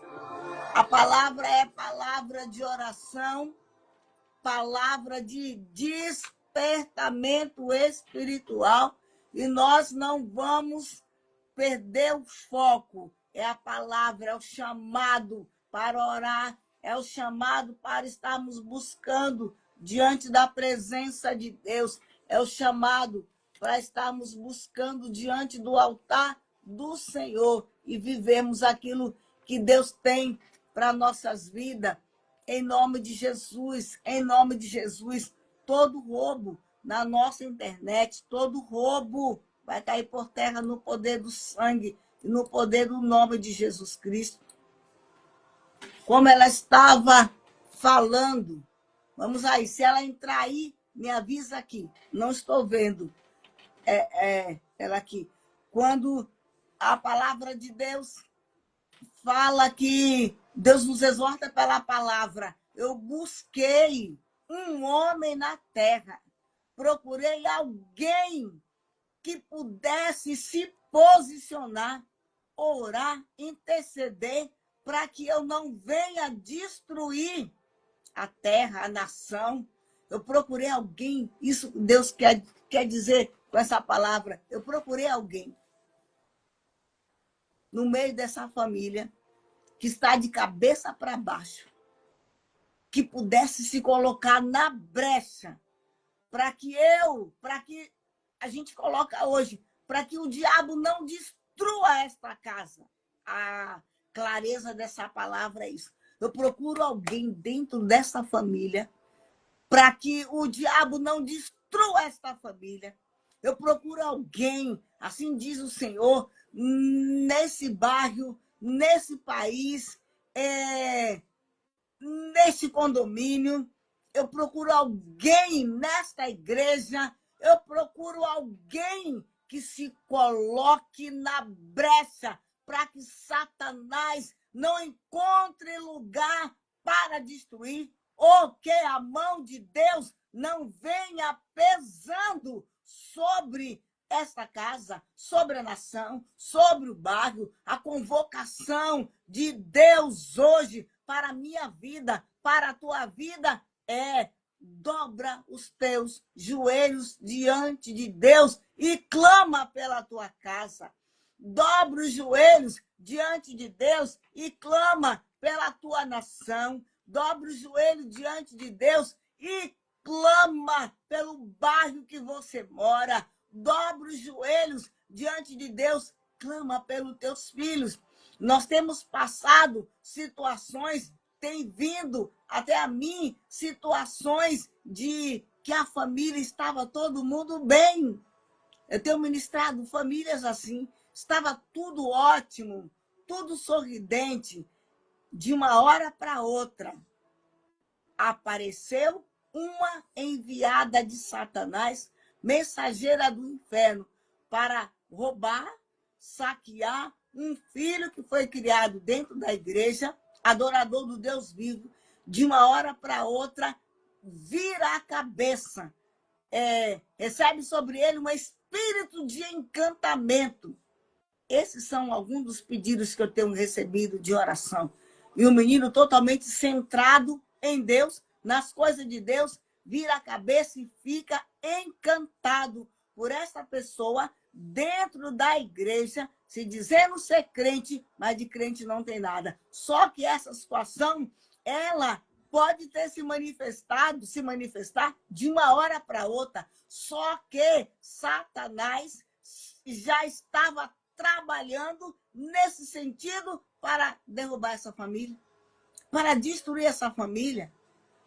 A: A palavra é palavra de oração, palavra de despertamento espiritual. E nós não vamos perder o foco. É a palavra, é o chamado para orar, é o chamado para estarmos buscando diante da presença de Deus, é o chamado para estarmos buscando diante do altar do Senhor e vivemos aquilo que Deus tem para nossas vidas. Em nome de Jesus, todo roubo na nossa internet, todo roubo vai cair por terra no poder do sangue. e no poder do nome de Jesus Cristo. Como ela estava falando, vamos aí, se ela entrar aí, me avisa aqui. Não estou vendo ela aqui. Quando a palavra de Deus fala que Deus nos exorta pela palavra. Eu busquei um homem na terra. Procurei alguém que pudesse se posicionar, orar, interceder, para que eu não venha destruir a terra, a nação. Eu procurei alguém, isso Deus quer dizer com essa palavra. Eu procurei alguém no meio dessa família que está de cabeça para baixo, que pudesse se colocar na brecha, para que a gente coloca hoje, para que o diabo não destrua esta casa. A clareza dessa palavra é isso. Eu procuro alguém dentro dessa família para que o diabo não destrua esta família. Eu procuro alguém, assim diz o Senhor, nesse bairro, nesse país, neste condomínio. Eu procuro alguém nesta igreja. Eu procuro alguém que se coloque na brecha para que Satanás não encontre lugar para destruir, ou que a mão de Deus não venha pesando sobre esta casa, sobre a nação, sobre o bairro. A convocação de Deus hoje para a minha vida, para a tua vida, dobra os teus joelhos diante de Deus e clama pela tua casa. Dobra os joelhos diante de Deus e clama pela tua nação. Dobra os joelhos diante de Deus e clama pelo bairro que você mora. Dobra os joelhos diante de Deus, clama pelos teus filhos. Nós temos passado situações, tem vindo até a mim situações de que a família estava todo mundo bem. Eu tenho ministrado famílias assim, estava tudo ótimo, tudo sorridente. De uma hora para outra, apareceu uma enviada de Satanás, mensageira do inferno, para roubar, saquear um filho que foi criado dentro da igreja, adorador do Deus vivo. De uma hora para outra, vira a cabeça, recebe sobre ele um espírito de encantamento. Esses são alguns dos pedidos que eu tenho recebido de oração. E o menino totalmente centrado em Deus, nas coisas de Deus, vira a cabeça e fica encantado por essa pessoa dentro da igreja, se dizendo ser crente, mas de crente não tem nada. Só que essa situação, ela pode ter se manifestar de uma hora para outra. Só que Satanás já estava trabalhando nesse sentido para derrubar essa família, para destruir essa família.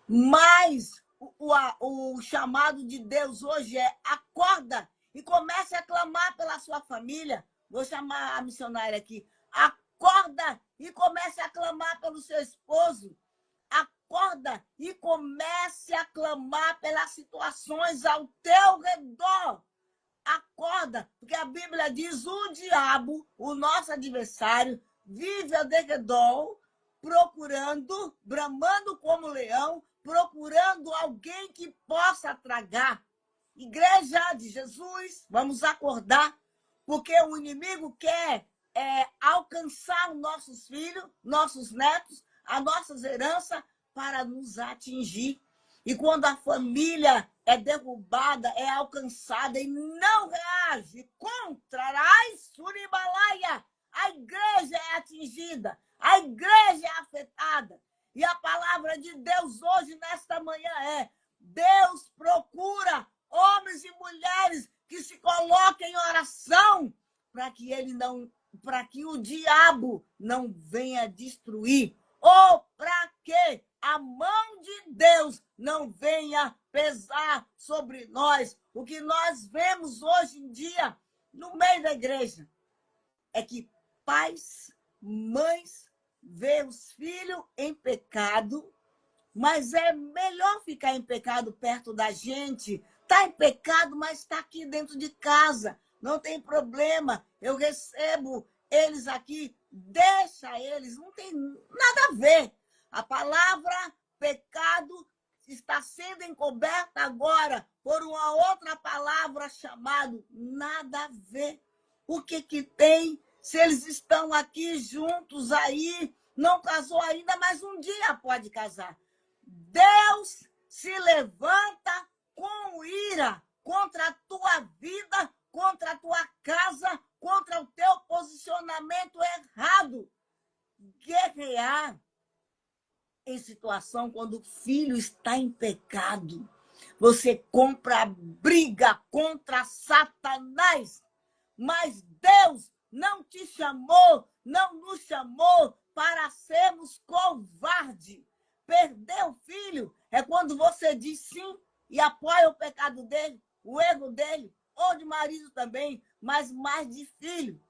A: Mas o chamado de Deus hoje é: acorda e comece a clamar pela sua família. Vou chamar a missionária aqui. Acorda e comece a clamar pelo seu esposo. Acorda e comece a clamar pelas situações ao teu redor. Acorda, porque a Bíblia diz: o diabo, o nosso adversário, vive ao redor, procurando, bramando como leão, procurando alguém que possa tragar. Igreja de Jesus, vamos acordar, porque o inimigo quer alcançar os nossos filhos, nossos netos, as nossas heranças, para nos atingir. E quando a família é derrubada, é alcançada e não reage contra a igreja é atingida, a igreja é afetada. E a palavra de Deus hoje, nesta manhã, Deus procura homens e mulheres que se coloquem em oração para que o diabo não venha destruir, ou para que a mão de Deus não venha pesar sobre nós. O que nós vemos hoje em dia no meio da igreja é que pais, mães, vê os filhos em pecado, mas é melhor ficar em pecado perto da gente. Está em pecado, mas está aqui dentro de casa. Não tem problema. Eu recebo eles aqui. Deixa eles. Não tem nada a ver. A palavra pecado está sendo encoberta agora por uma outra palavra chamada nada a ver. O que tem? Se eles estão aqui juntos aí, não casou ainda, mas um dia pode casar. Deus se levanta com ira contra a tua vida, contra a tua casa, contra o teu posicionamento errado. Guerrear em situação quando o filho está em pecado. Você compra briga contra Satanás, mas Deus não te chamou, não nos chamou para sermos covardes. Perder o filho é quando você diz sim e apoia o pecado dele, o erro dele, ou de marido também, mas mais de filho.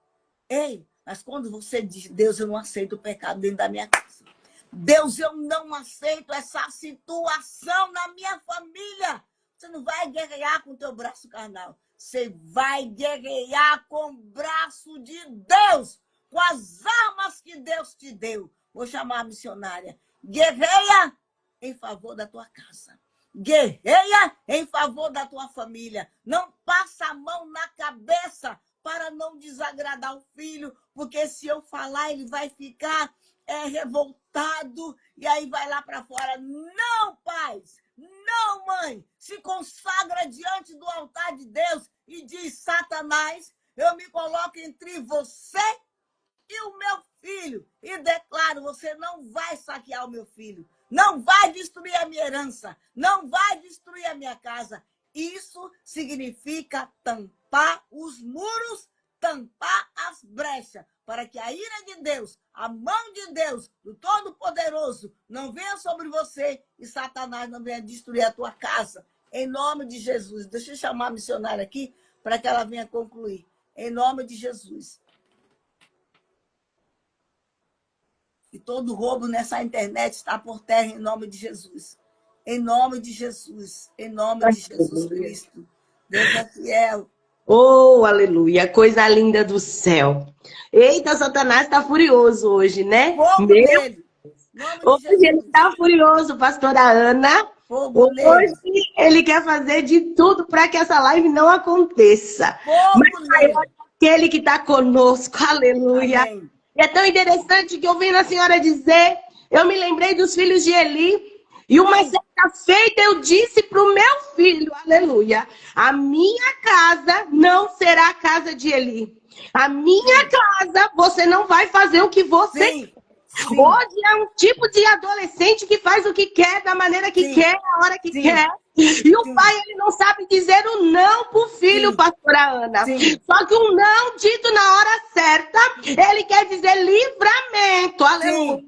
A: Ei, mas quando você diz, Deus, eu não aceito o pecado dentro da minha casa. Deus, eu não aceito essa situação na minha família. Você não vai guerrear com o teu braço carnal. Você vai guerrear com o braço de Deus, com as armas que Deus te deu. Vou chamar a missionária. Guerreia em favor da tua casa. Guerreia em favor da tua família. Não passa a mão na cabeça para não desagradar o filho, porque se eu falar, ele vai ficar revoltado e aí vai lá para fora. Não, pais, não, mãe, se consagra diante do altar de Deus e diz, Satanás, eu me coloco entre você e o meu filho e declaro, você não vai saquear o meu filho, não vai destruir a minha herança, não vai destruir a minha casa. Isso significa tampar os muros, tampar as brechas, para que a ira de Deus, a mão de Deus, do Todo-Poderoso, não venha sobre você e Satanás não venha destruir a tua casa. Em nome de Jesus. Deixa eu chamar a missionária aqui para que ela venha concluir. Em nome de Jesus. E todo roubo nessa internet está por terra em nome de Jesus. Em nome de Jesus. Em nome de Jesus Cristo. Deus é fiel.
B: Oh, aleluia, coisa linda do céu. Eita, Satanás está furioso hoje, né?
A: Fogo nele.
B: Hoje ele está furioso, pastora Ana.
A: Fogo
B: hoje ele quer fazer de tudo para que essa live não aconteça.
A: Fogo
B: mas é aquele que está conosco, aleluia.
A: Amém.
B: E é tão interessante que ouvindo a senhora dizer, eu me lembrei dos filhos de Eli. E uma certa feita eu disse para o meu filho, aleluia, a minha casa não será a casa de Eli. A minha casa, você não vai fazer o que você quer.
A: Sim.
B: Hoje é um tipo de adolescente que faz o que quer, da maneira que quer, na hora que quer. E o pai, ele não sabe dizer o não pro filho, pastora Ana. Só que o não dito na hora certa, ele quer dizer livramento, aleluia.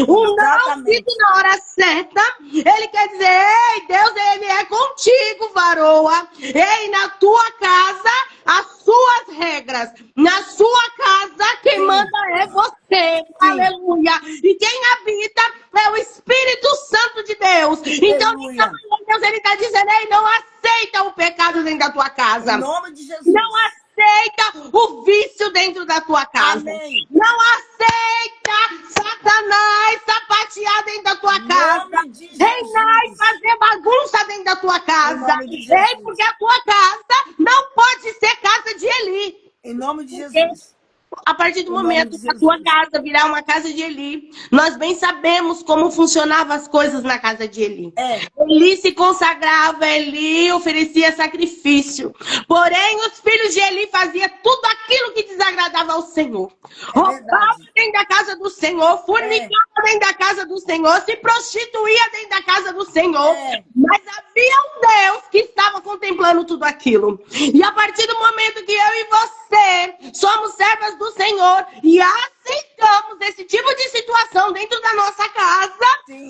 B: O não dito na hora certa, ele quer dizer, ei, Deus, ele é contigo, varoa. Ei, na tua casa, as suas regras. Na sua casa, quem manda é você, aleluia. E quem habita é o Espírito Santo de Deus. Então, Deus, ele está dizendo, ei, não aceita o pecado dentro da tua casa.
A: Em nome de Jesus.
B: Não aceita o vício dentro da tua casa.
A: Amém.
B: Não aceita Satanás sapatear dentro da tua casa. Reinar e fazer bagunça dentro da tua casa. Ei, porque a tua casa não pode ser casa de Eli.
A: Em nome de Jesus.
B: A partir do momento que a tua casa virar uma casa de Eli, nós bem sabemos como funcionavam as coisas na casa de Eli. Eli se consagrava, Eli oferecia sacrifício. Porém, os filhos de Eli faziam tudo aquilo que desagradava ao Senhor. Roubava dentro da casa do Senhor, fornicava dentro da casa do Senhor, se prostituía dentro da casa do Senhor. Mas havia um Deus que estava contemplando tudo aquilo. E a partir do momento que eu e você somos servas do Senhor e aceitamos esse tipo de situação dentro da nossa casa,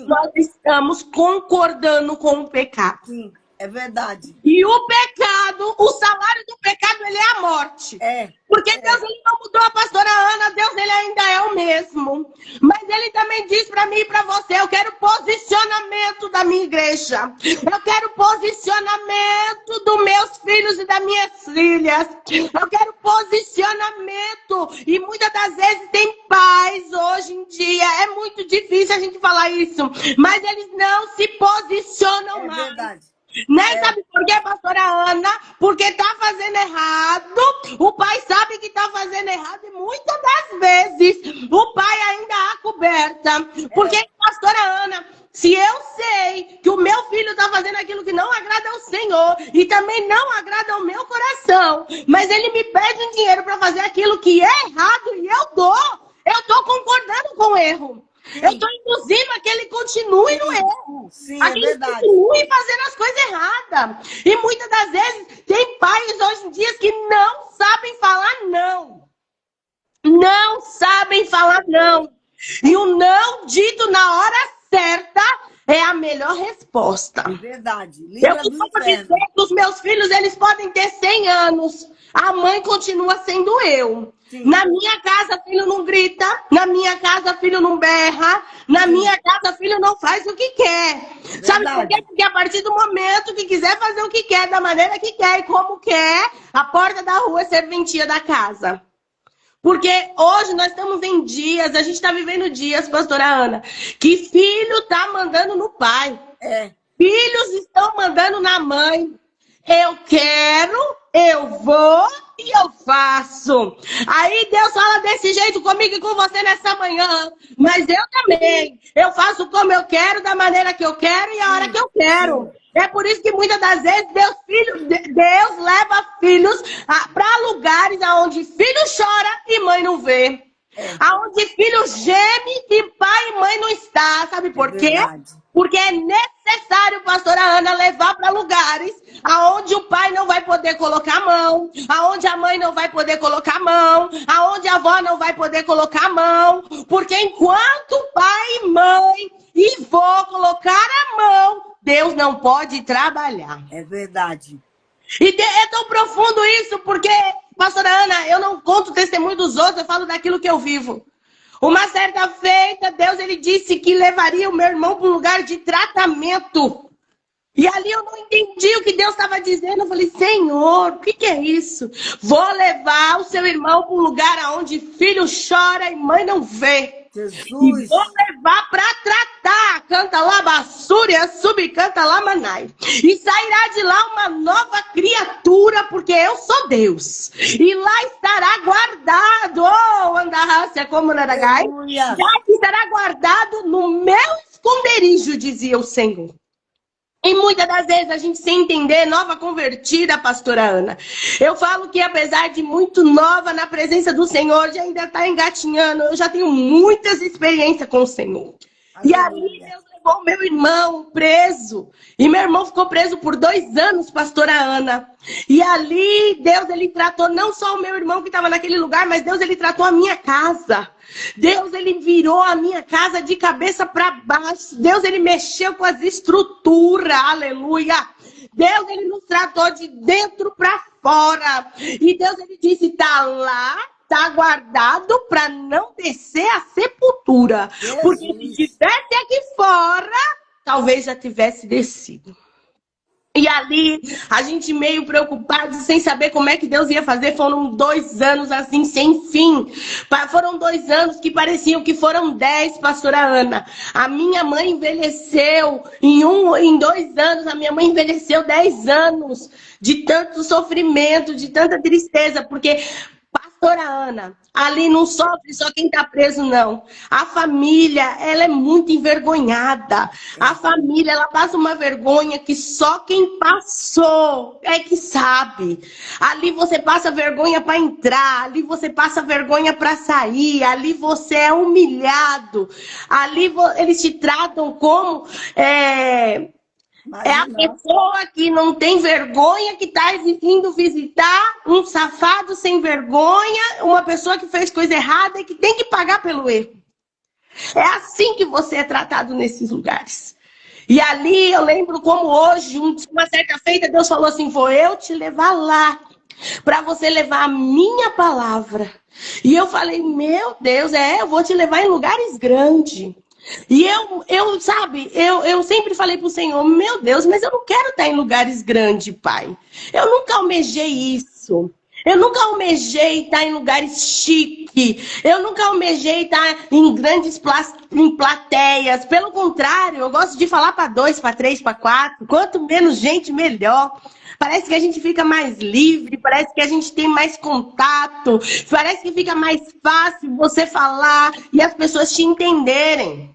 B: nós estamos concordando com o pecado.
A: É verdade.
B: E o pecado, o salário do pecado, ele é a morte. Porque Deus, ele não mudou a pastora Ana, Deus, ele ainda é o mesmo. Mas ele também diz para mim e para você, eu quero posicionamento da minha igreja. Eu quero posicionamento dos meus filhos e das minhas filhas. Eu quero posicionamento. E muitas das vezes tem pais hoje em dia. É muito difícil a gente falar isso. Mas eles não se posicionam mais.
A: Verdade.
B: Né? Sabe por quê, pastora Ana? Porque tá fazendo errado, o pai sabe que tá fazendo errado e muitas das vezes o pai ainda acoberta. Porque, pastora Ana, se eu sei que o meu filho tá fazendo aquilo que não agrada ao Senhor e também não agrada ao meu coração, mas ele me pede um dinheiro para fazer aquilo que é errado e eu tô concordando com o erro. Sim. Eu estou induzindo a que ele continue no erro.
A: Sim,
B: a que ele continue fazendo as coisas erradas. E muitas das vezes tem pais hoje em dia que não sabem falar não. Não sabem falar não. E o não dito na hora certa é a melhor resposta.
A: Verdade.
B: Eu costumo dizer que os meus filhos, eles podem ter 100 anos. A mãe continua sendo eu. Sim. Na minha casa, filho não grita. Na minha casa, filho não berra. Na minha casa, filho não faz o que quer. Verdade. Sabe por quê? Porque a partir do momento que quiser fazer o que quer, da maneira que quer e como quer, a porta da rua é serventia da casa. Porque hoje nós estamos em dias, a gente está vivendo dias, pastora Ana, que filho está mandando no pai. Filhos estão mandando na mãe. Eu quero, eu vou e eu faço. Aí Deus fala desse jeito comigo e com você nessa manhã. Mas eu também. Eu faço como eu quero, da maneira que eu quero e a hora que eu quero. É por isso que muitas das vezes Deus leva filhos para lugares onde filho chora e mãe não vê. Aonde filho geme e pai e mãe não está. Sabe por quê? Porque é necessário, pastora Ana, levar para lugares aonde o pai não vai poder colocar a mão, aonde a mãe não vai poder colocar a mão, aonde a avó não vai poder colocar a mão. Porque enquanto pai, mãe e vó colocar a mão, Deus não pode trabalhar.
A: É verdade.
B: E é tão profundo isso, porque, pastora Ana, eu não conto o testemunho dos outros, eu falo daquilo que eu vivo. Uma certa feita, Deus, ele disse que levaria o meu irmão para um lugar de tratamento. E ali eu não entendi o que Deus estava dizendo. Eu falei, Senhor, o que é isso? Vou levar o seu irmão para um lugar onde filho chora e mãe não vê.
A: Jesus.
B: E vou levar para tratar. Canta lá Bassúria, subcanta lá Manai. E sairá de lá uma nova criatura, porque eu sou Deus. E lá estará guardado. Oh, andarrácia como naragai. Já estará guardado no meu esconderijo, dizia o Senhor. E muitas das vezes a gente sem entender, nova convertida, pastora Ana. Eu falo que apesar de muito nova na presença do Senhor, já ainda está engatinhando. Eu já tenho muitas experiências com o Senhor. E aí Deus levou meu irmão preso. E meu irmão ficou preso por 2 anos, pastora Ana. E ali Deus, ele tratou não só o meu irmão que estava naquele lugar, mas Deus, ele tratou a minha casa. Deus, ele virou a minha casa de cabeça para baixo. Deus, ele mexeu com as estruturas. Aleluia. Deus, ele nos tratou de dentro para fora. E Deus, ele disse, tá lá, tá guardado para não descer a sepultura. Jesus. Porque se tivesse aqui fora, talvez já tivesse descido. E ali, a gente meio preocupado, sem saber como é que Deus ia fazer. Foram 2 anos assim, sem fim. Foram 2 anos que pareciam que foram 10, pastora Ana. A minha mãe envelheceu, em 2 anos, a minha mãe envelheceu 10 anos. De tanto sofrimento, de tanta tristeza, porque... Pastora Ana, ali não sofre só quem está preso, não. A família, ela é muito envergonhada. A família, ela passa uma vergonha que só quem passou é que sabe. Ali você passa vergonha para entrar, ali você passa vergonha para sair, ali você é humilhado. Ali eles te tratam como... É a pessoa que não tem vergonha, que está indo visitar um safado sem vergonha, uma pessoa que fez coisa errada e que tem que pagar pelo erro. É assim que você é tratado nesses lugares. E ali eu lembro como hoje, uma certa feita, Deus falou assim: vou eu te levar lá, para você levar a minha palavra. E eu falei: meu Deus, eu vou te levar em lugares grandes. E eu sempre falei pro Senhor: meu Deus, mas eu não quero estar em lugares grandes, Pai. Eu nunca almejei isso. Eu nunca almejei estar em lugares chiques. Eu nunca almejei estar em grandes em plateias. Pelo contrário, eu gosto de falar para 2, para 3, para 4. Quanto menos gente, melhor. Parece que a gente fica mais livre, parece que a gente tem mais contato, parece que fica mais fácil você falar e as pessoas te entenderem.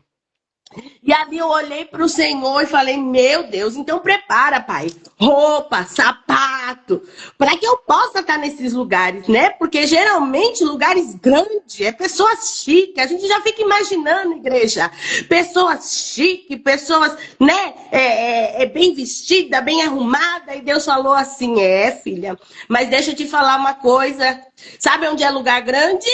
B: E ali eu olhei para o Senhor e falei: meu Deus, então prepara, Pai, roupa, sapato, para que eu possa estar nesses lugares, né? Porque geralmente lugares grandes é pessoas chiques, a gente já fica imaginando, igreja, pessoas chiques, pessoas, né, bem vestida, bem arrumada. E Deus falou assim: filha, mas deixa eu te falar uma coisa, sabe onde é lugar grande?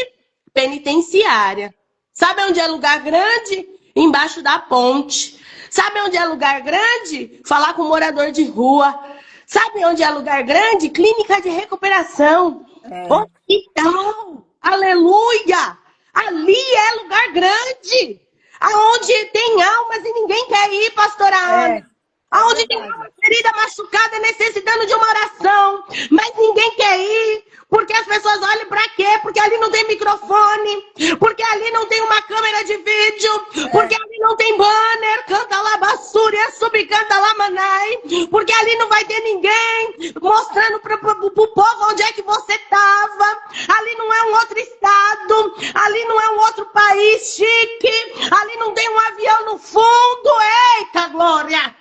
B: Penitenciária. Sabe onde é lugar grande? Embaixo da ponte. Sabe onde é lugar grande? Falar com morador de rua. Sabe onde é lugar grande? Clínica de recuperação. Hospital. Aleluia! Ali é lugar grande. Aonde tem almas e ninguém quer ir, pastora Ana. Aonde tem uma ferida machucada necessitando de uma oração, mas ninguém quer ir, porque as pessoas olham para quê? Porque ali não tem microfone, porque ali não tem uma câmera de vídeo, porque ali não tem banner, canta lá basura, subcanta lá manai, porque ali não vai ter ninguém mostrando para o povo onde é que você estava. Ali não é um outro estado, ali não é um outro país chique, ali não tem um avião no fundo. Eita glória!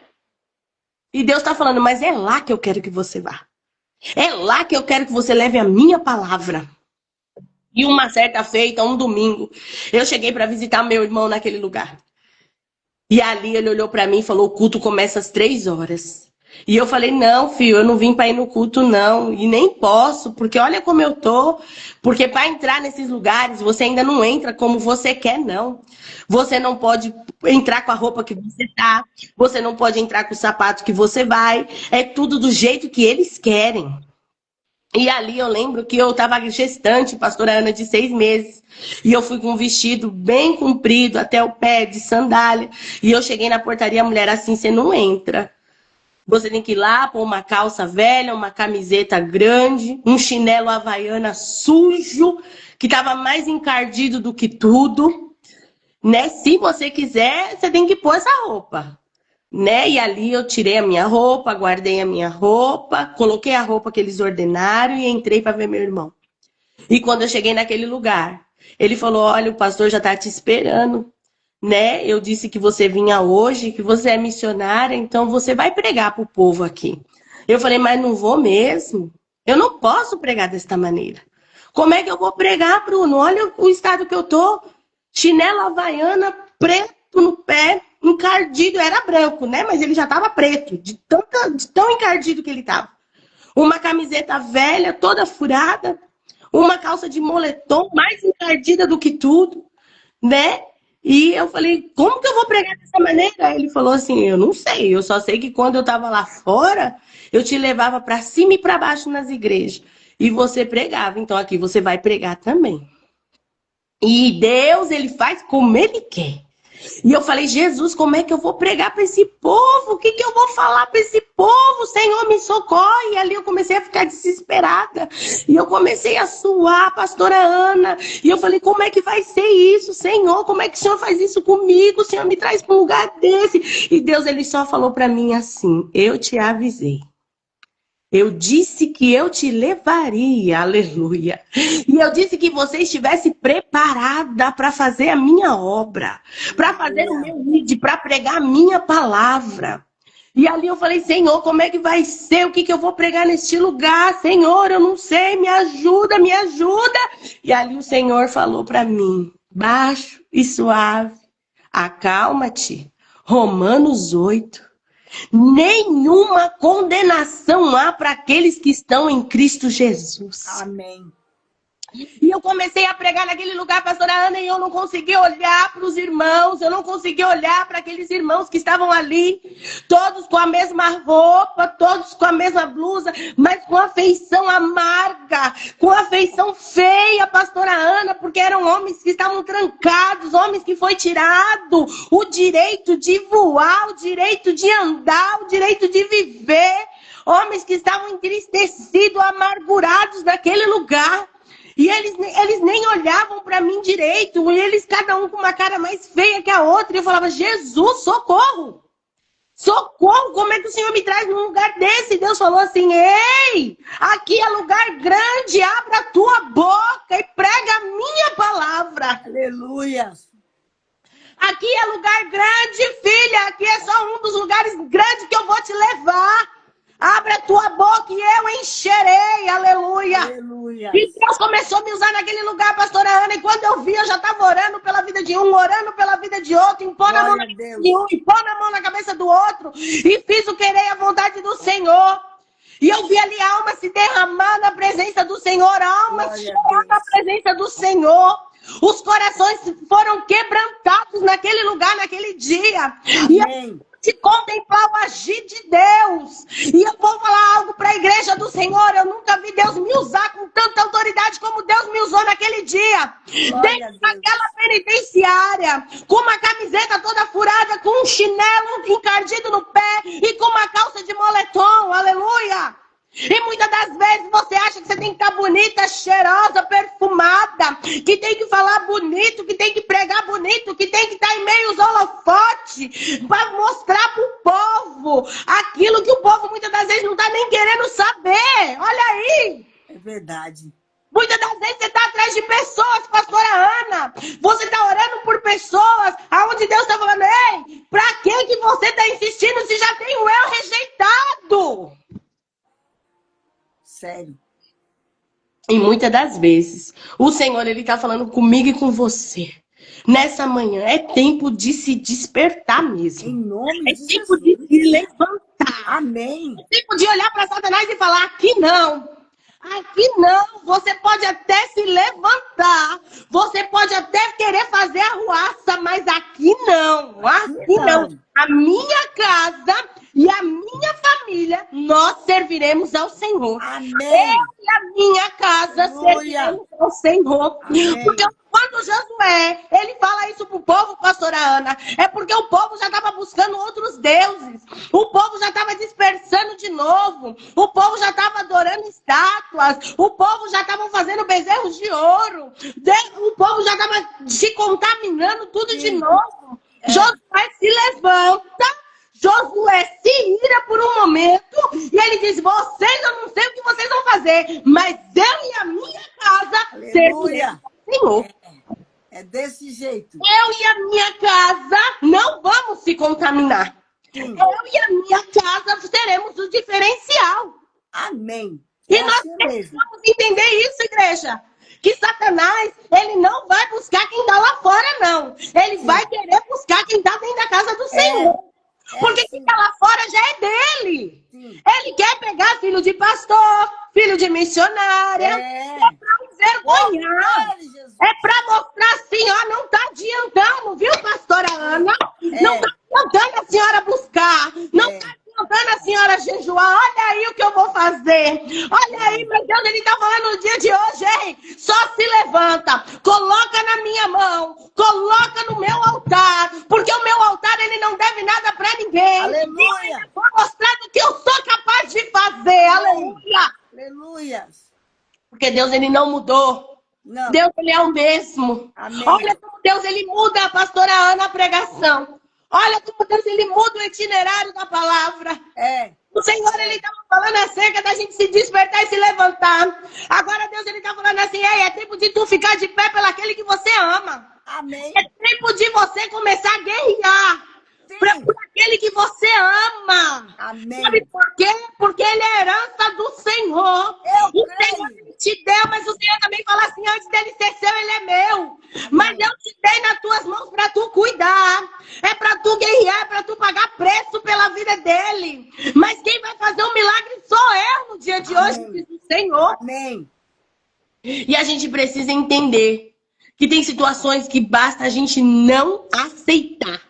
B: E Deus está falando: mas é lá que eu quero que você vá. É lá que eu quero que você leve a minha palavra. E uma certa feita, um domingo, eu cheguei para visitar meu irmão naquele lugar. E ali ele olhou para mim e falou: o culto começa às 3 horas. E eu falei: não, filho, eu não vim para ir no culto, não. E nem posso, porque olha como eu tô. Porque para entrar nesses lugares, você ainda não entra como você quer, não. Você não pode entrar com a roupa que você tá. Você não pode entrar com o sapato que você vai. É tudo do jeito que eles querem. E ali eu lembro que eu estava gestante, pastora Ana, de 6 meses. E eu fui com um vestido bem comprido, até o pé, de sandália. E eu cheguei na portaria, a mulher: assim, você não entra. Você tem que ir lá pôr uma calça velha, uma camiseta grande, um chinelo havaiana sujo, que estava mais encardido do que tudo, né? Se você quiser, você tem que pôr essa roupa, né? E ali eu tirei a minha roupa, guardei a minha roupa, coloquei a roupa que eles ordenaram e entrei para ver meu irmão. E quando eu cheguei naquele lugar, ele falou: olha, o pastor já está te esperando, né? Eu disse que você vinha hoje, que você é missionária, então você vai pregar para o povo aqui. Eu falei: mas não vou mesmo. Eu não posso pregar desta maneira. Como é que eu vou pregar, Bruno? Olha o estado que eu tô. Chinela havaiana, preto no pé, encardido. Era branco, né? Mas ele já estava preto, de tão encardido que ele estava. Uma camiseta velha, toda furada. Uma calça de moletom, mais encardida do que tudo, né? E eu falei: como que eu vou pregar dessa maneira? Ele falou assim: eu não sei, eu só sei que quando eu estava lá fora, eu te levava para cima e para baixo nas igrejas. E você pregava, então aqui você vai pregar também. E Deus, ele faz como ele quer. E eu falei: Jesus, como é que eu vou pregar para esse povo? O que eu vou falar para esse povo? Senhor, me socorre. E ali eu comecei a ficar desesperada. E eu comecei a suar, pastora Ana. E eu falei: como é que vai ser isso, Senhor? Como é que o Senhor faz isso comigo? O Senhor me traz para um lugar desse. E Deus, ele só falou para mim assim: eu te avisei. Eu disse que eu te levaria, aleluia. E eu disse que você estivesse preparada para fazer a minha obra, para fazer o meu vídeo, para pregar a minha palavra. E ali eu falei: Senhor, como é que vai ser? O que eu vou pregar neste lugar? Senhor, eu não sei, me ajuda, me ajuda. E ali o Senhor falou para mim, baixo e suave: acalma-te. Romanos 8. Nenhuma condenação há para aqueles que estão em Cristo Jesus.
A: Amém.
B: E eu comecei a pregar naquele lugar, pastora Ana, e eu não consegui olhar para os irmãos, eu não consegui olhar para aqueles irmãos que estavam ali, todos com a mesma roupa, todos com a mesma blusa, mas com a feição amarga, com a feição feia, pastora Ana, porque eram homens que estavam trancados, homens que foi tirado o direito de voar, o direito de andar, o direito de viver, homens que estavam entristecidos, amargurados naquele lugar. E eles nem olhavam para mim direito. E eles, cada um com uma cara mais feia que a outra. E eu falava, Jesus, socorro! Socorro! Como é que o Senhor me traz num lugar desse? E Deus falou assim, ei! Aqui é lugar grande. Abra a tua boca e prega a minha palavra.
A: Aleluia.
B: Aqui é lugar grande, filha. Aqui é só um dos lugares grandes que eu vou te levar. Abra a tua boca e eu encherei. Aleluia.
A: Aleluia.
B: E Deus começou a me usar naquele lugar, pastora Ana. E quando eu vi, eu já estava orando pela vida de um, orando pela vida de outro. Impor a mão na cabeça de um, impor a mão na cabeça do outro. E fiz o querer a vontade do Senhor. E eu vi ali a alma se derramar na presença do Senhor. A alma chorar na presença do Senhor. Os corações foram quebrantados naquele lugar, naquele dia.
A: Amém.
B: De contemplar o agir de Deus. E eu vou falar algo para a igreja do Senhor. Eu nunca vi Deus me usar com tanta autoridade como Deus me usou naquele dia. Dentro daquela penitenciária, com uma camiseta toda furada, com um chinelo encardido no pé e com uma calça de moletom. Aleluia! E muitas das vezes você acha que você tem que estar bonita, cheirosa, perfumada, que tem que falar bonito, que tem que pregar bonito, que tem que estar em meio aos holofotes, para mostrar para o povo aquilo que o povo muitas das vezes não está nem querendo saber. Olha aí!
A: É verdade.
B: Muitas das vezes você está atrás de pessoas, pastora Ana. Você está orando por pessoas, aonde Deus está falando, ei, para que você está insistindo se já tem o eu rejeitado?
A: Sério.
B: E muitas das vezes, o Senhor, Ele está falando comigo e com você. Nessa manhã, é tempo de se despertar mesmo.
A: Em nome de
B: tempo
A: Jesus.
B: de se levantar.
A: Amém.
B: É tempo de olhar para Satanás e falar, aqui não. Aqui não. Você pode até se levantar. Você pode até querer fazer arruaça, mas aqui não. Aqui não. A minha casa e a minha família, nós serviremos ao Senhor.
A: Amém.
B: Eu e a minha casa serviremos ao Senhor.
A: Amém.
B: Porque quando Josué, ele fala isso pro povo, pastora Ana, é porque o povo já estava buscando outros deuses. O povo já estava dispersando de novo. O povo já estava adorando estátuas. O povo já estava fazendo bezerros de ouro. O povo já estava se contaminando tudo de novo. Josué se levanta. Josué se ira por um momento e ele diz, vocês, eu não sei o que vocês vão fazer, mas eu e a minha casa serviremos ao Senhor.
A: É desse jeito.
B: Eu e a minha casa não vamos se contaminar.
A: Sim.
B: Eu e a minha casa teremos o diferencial.
A: Amém.
B: E nós precisamos entender isso, igreja. Que Satanás, ele não vai buscar quem está lá fora, não. Ele vai querer buscar quem está dentro da casa do Senhor. Porque quem está lá fora já é dele. Sim. Ele quer pegar filho de pastor, filho de missionária. É para envergonhar. É para mostrar assim, ó, não está adiantando, viu, pastora Ana? Não está adiantando a senhora buscar. Não está adiantando a senhora jejuar. Olha aí o que eu vou fazer. Olha aí, meu Deus, ele está falando no dia de hoje, hein? Só se levanta, coloca na minha mão, coloca no meu altar, porque o meu altar, ele não deve nada para ninguém.
A: Aleluia.
B: Vou mostrar o que eu sou capaz de fazer. Aleluia.
A: Aleluia.
B: Porque Deus, ele não mudou.
A: Não.
B: Deus, ele é o mesmo.
A: Amém.
B: Olha como Deus, ele muda a pastora Ana a pregação. Olha como Deus, ele muda o itinerário da palavra. O Senhor, ele estava falando acerca da gente se despertar e se levantar. Agora Deus, ele está falando assim, é tempo de tu ficar de pé pelo aquele que você ama.
A: Amém.
B: É tempo de você começar a guerrear por aquele que você ama.
A: Amém.
B: Sabe por quê? Porque ele é herança do Senhor. O Senhor te deu, mas o Senhor também fala assim, antes dele ser seu, ele é meu. Amém. Mas eu te dei nas tuas mãos para tu cuidar. É para tu guerrear, é para tu pagar preço pela vida dele. Mas quem vai fazer um milagre sou eu no dia de hoje, diz o Senhor.
A: Amém.
B: E a gente precisa entender que tem situações que basta a gente não aceitar.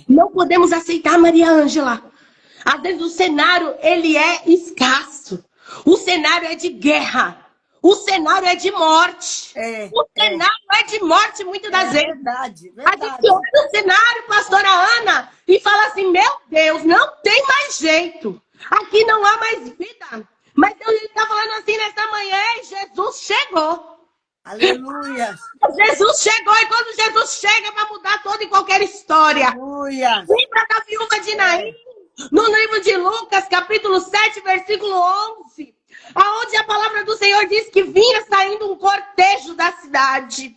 B: Não podemos aceitar, Maria Ângela. Às vezes o cenário, ele é escasso. O cenário é de guerra. O cenário é de morte. O cenário é de morte, muitas das vezes.
A: Verdade.
B: A gente olha o cenário, pastora Ana, e fala assim, meu Deus, não tem mais jeito. Aqui não há mais vida. Mas Deus está falando assim nesta manhã, Jesus chegou.
A: Aleluia.
B: Jesus chegou, e quando Jesus chega para mudar toda e qualquer história.
A: Aleluia.
B: Lembra da viúva de Naim? No livro de Lucas, capítulo 7, versículo 11. Aonde a palavra do Senhor diz que vinha saindo um cortejo da cidade.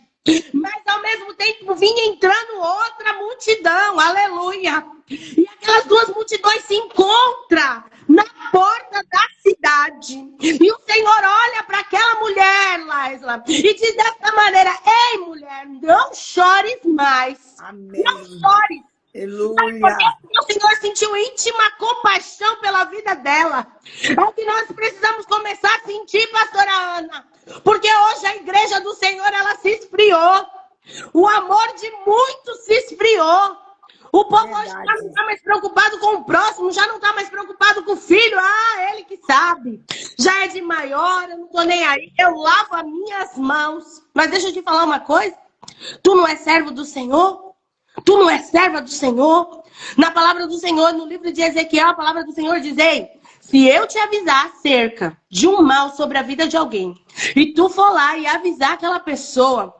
B: Mas ao mesmo tempo vinha entrando outra multidão. Aleluia. E aquelas duas multidões se encontram na porta da cidade. E o Senhor olha para aquela mulher, Laisla, e diz dessa maneira: ei, mulher, não chores mais.
A: Amém.
B: Não chores.
A: Aleluia.
B: Porque o Senhor sentiu íntima compaixão pela vida dela. É o que nós precisamos começar a sentir, pastora Ana. Porque hoje a igreja do Senhor, ela se esfriou. O amor de muitos se esfriou. O povo hoje já não está mais preocupado com o próximo, já não está mais preocupado com o filho. Ah, ele que sabe. Já é de maior, eu não estou nem aí. Eu lavo as minhas mãos. Mas deixa eu te falar uma coisa. Tu não és servo do Senhor? Tu não és serva do Senhor? Na palavra do Senhor, no livro de Ezequiel, a palavra do Senhor diz: ei, se eu te avisar acerca de um mal sobre a vida de alguém, e tu for lá e avisar aquela pessoa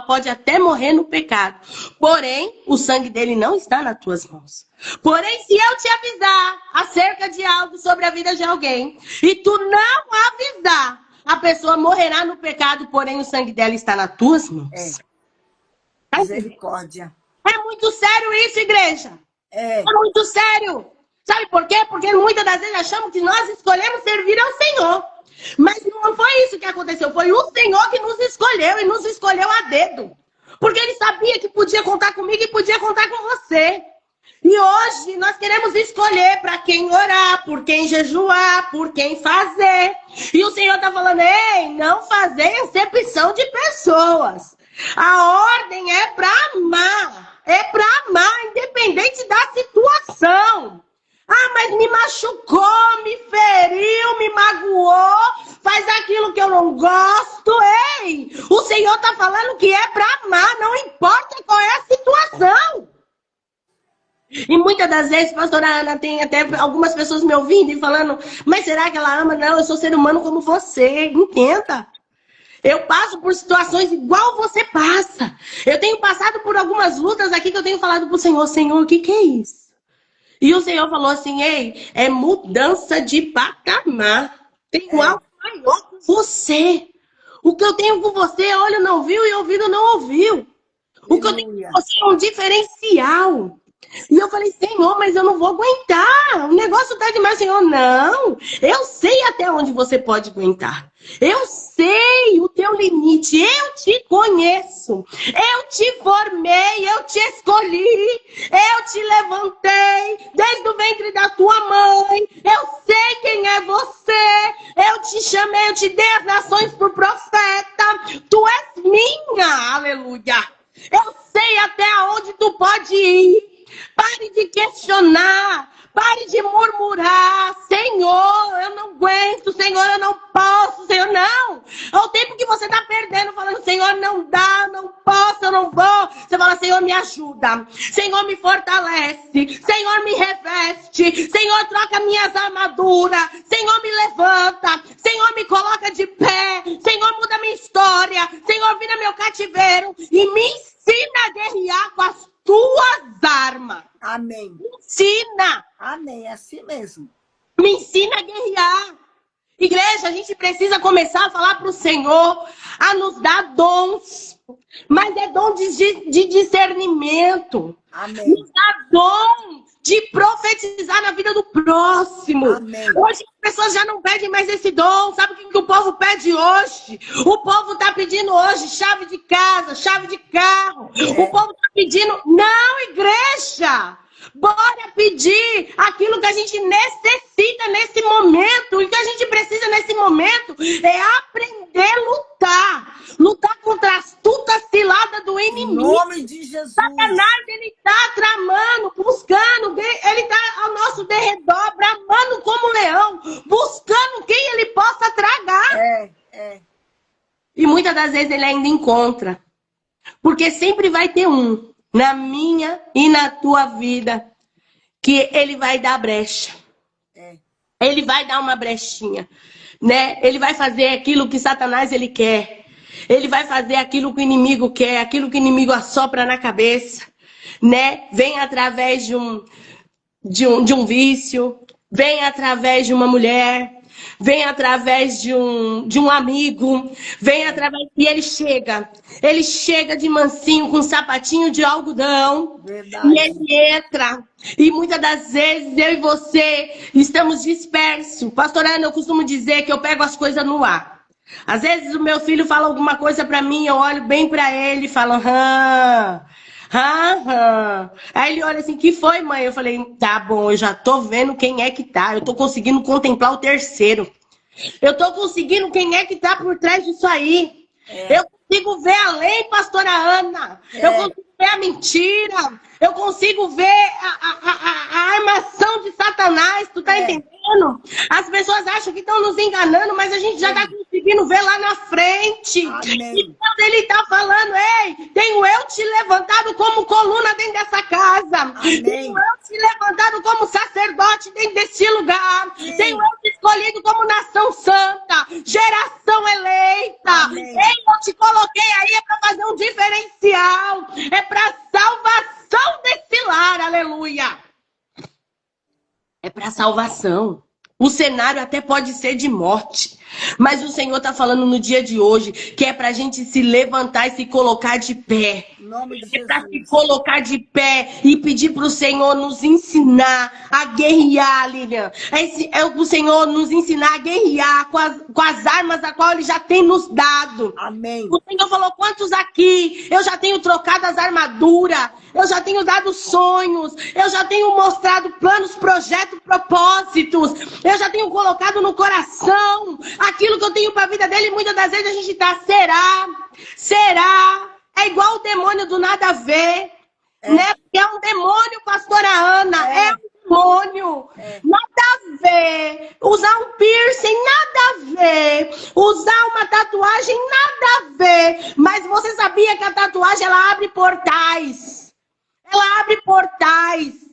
B: pode até morrer no pecado. Porém, o sangue dele não está nas tuas mãos. Porém, se eu te avisar acerca de algo sobre a vida de alguém, e tu não avisar, a pessoa morrerá no pecado, porém o sangue dela está nas tuas mãos.
A: Misericórdia.
B: É muito sério isso, igreja.
A: É
B: muito sério. Sabe por quê? Porque muitas das vezes achamos que nós escolhemos servir ao Senhor. Mas não foi isso que aconteceu. Foi o Senhor que nos escolheu e nos escolheu a dedo. Porque Ele sabia que podia contar comigo e podia contar com você. E hoje nós queremos escolher para quem orar, por quem jejuar, por quem fazer. E o Senhor está falando: ei, não fazer acepção de pessoas. A ordem é para amar. É para amar, independente da situação. Ah, mas me machucou, me feriu, me magoou, faz aquilo que eu não gosto. Ei, o Senhor está falando que é para amar, não importa qual é a situação. E muitas das vezes, pastora Ana, tem até algumas pessoas me ouvindo e falando: mas será que ela ama? Não, eu sou ser humano como você, entenda. Eu passo por situações igual você passa. Eu tenho passado por algumas lutas aqui que eu tenho falado para o Senhor: Senhor, o que é isso? E o Senhor falou assim: ei, é mudança de patamar. Tenho algo maior com você. O que eu tenho com você, olho não viu e ouvido não ouviu. O que eu tenho com você é um diferencial. E eu falei: Senhor, mas eu não vou aguentar. O negócio tá demais. Senhor, não. Eu sei até onde você pode aguentar. Eu sei o teu limite. Eu te conheço. Eu te formei. Eu te escolhi. Eu te levantei desde o ventre da tua mãe. Eu sei quem é você. Eu te chamei. Eu te dei as nações por profeta. Tu és minha. Aleluia. Eu sei até onde tu pode ir. Pare de questionar, pare de murmurar. Senhor, eu não aguento, Senhor, eu não posso, Senhor, não. É o tempo que você está perdendo, falando: Senhor, não dá, não posso, eu não vou. Você fala: Senhor, me ajuda, Senhor, me fortalece, Senhor, me reveste, Senhor, troca minhas armaduras, Senhor, me levanta, Senhor, me coloca de pé, Senhor, muda minha história, Senhor, vira meu cativeiro e me ensina a guerrear com as tuas armas.
A: Amém.
B: Me ensina.
A: Amém, é assim mesmo.
B: Me ensina a guerrear. Igreja, a gente precisa começar a falar para o Senhor a nos dar dons. Mas é dom de discernimento.
A: Amém.
B: Nos dá dom de profetizar na vida do próximo.
A: Amém.
B: Hoje as pessoas já não pedem mais esse dom. Sabe o que o povo pede hoje? O povo está pedindo hoje chave de casa, chave de carro. O povo está pedindo... Não, igreja! Bora pedir aquilo que a gente necessita nesse momento. E o que a gente precisa nesse momento é aprender a lutar. Lutar contra a astuta cilada do
A: Em
B: inimigo.
A: nome de Jesus.
B: Satanás, ele tá tramando, buscando, ele tá ao nosso derredor, bramando como um leão, buscando quem ele possa tragar. E muitas das vezes ele ainda encontra. Porque sempre vai ter um, na minha e na tua vida, que ele vai dar brecha. Ele vai dar uma brechinha, né? Ele vai fazer aquilo que Satanás ele quer. Ele vai fazer aquilo que o inimigo quer, aquilo que o inimigo assopra na cabeça, né? Vem através de um vício, vem através de uma mulher, vem através de um amigo, vem através... E ele chega de mansinho com um sapatinho de algodão.
A: Verdade.
B: E ele entra. E muitas das vezes eu e você estamos dispersos. Pastora Ana, eu costumo dizer que eu pego as coisas no ar. Às vezes o meu filho fala alguma coisa pra mim, eu olho bem pra ele e falo, Aí ele olha assim, que foi, mãe? Eu falei, tá bom, eu já tô vendo quem é que tá. Eu tô conseguindo contemplar o terceiro. Eu tô conseguindo quem é que tá por trás disso aí. Eu consigo ver além, pastora Ana. Eu consigo ver a mentira. Eu consigo ver a armação de Satanás. Tu tá entendendo? As pessoas acham que estão nos enganando, mas a gente já tá conseguindo ver lá na frente.
A: Amém.
B: E quando ele tá falando, ei, tenho eu te levantado como coluna dentro dessa casa.
A: Amém.
B: Tenho eu te levantado como sacerdote dentro desse lugar.
A: Sim.
B: Tenho eu te escolhido como nação santa, geração eleita.
A: Amém.
B: Ei, eu te coloquei aí é para fazer um diferencial. É para salvação desse lar, aleluia. É para salvação. O cenário até pode ser de morte, mas o Senhor está falando no dia de hoje que é para a gente se levantar e se colocar de pé.
A: Em nome de
B: É para
A: Jesus.
B: se colocar de pé e pedir para o Senhor nos ensinar a guerrear, Lilian. É o Senhor nos ensinar a guerrear com as armas a qual Ele já tem nos dado.
A: Amém.
B: O Senhor falou, quantos aqui? Eu já tenho trocado as armaduras, eu já tenho dado sonhos, eu já tenho mostrado planos, projetos, propósitos, eu já tenho colocado no coração aquilo que eu tenho para a vida dele. Muitas das vezes a gente tá, será? É igual o demônio do nada a ver, né? Porque é um demônio, pastora Ana, é um demônio. Nada a ver. Usar um piercing, nada a ver. Usar uma tatuagem, nada a ver. Mas você sabia que a tatuagem, ela abre portais. Ela abre portais.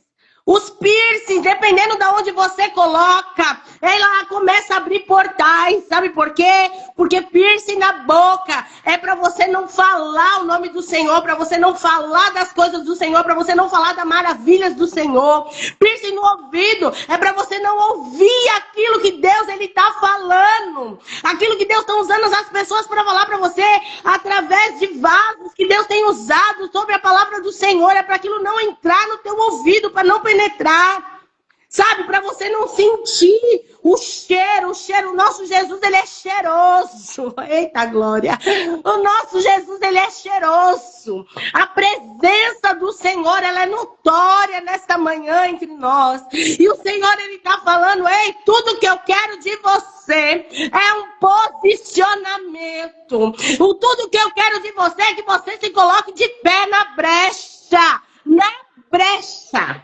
B: Os piercings, dependendo de onde você coloca, ela começa a abrir portais. Sabe por quê? Porque piercing na boca é para você não falar o nome do Senhor, para você não falar das coisas do Senhor, para você não falar das maravilhas do Senhor. Piercing no ouvido é para você não ouvir aquilo que Deus ele tá falando. Aquilo que Deus está usando as pessoas para falar para você através de vasos que Deus tem usado sobre a palavra do Senhor. É para aquilo não entrar no teu ouvido, para não penetrar, sabe? Para você não sentir o cheiro. O nosso Jesus, ele é cheiroso. Eita glória! O nosso Jesus, ele é cheiroso. A presença do Senhor, ela é notória nesta manhã entre nós. E o Senhor, ele está falando, ei, tudo que eu quero de você é um posicionamento. Tudo que eu quero de você é que você se coloque de pé na brecha. Na brecha.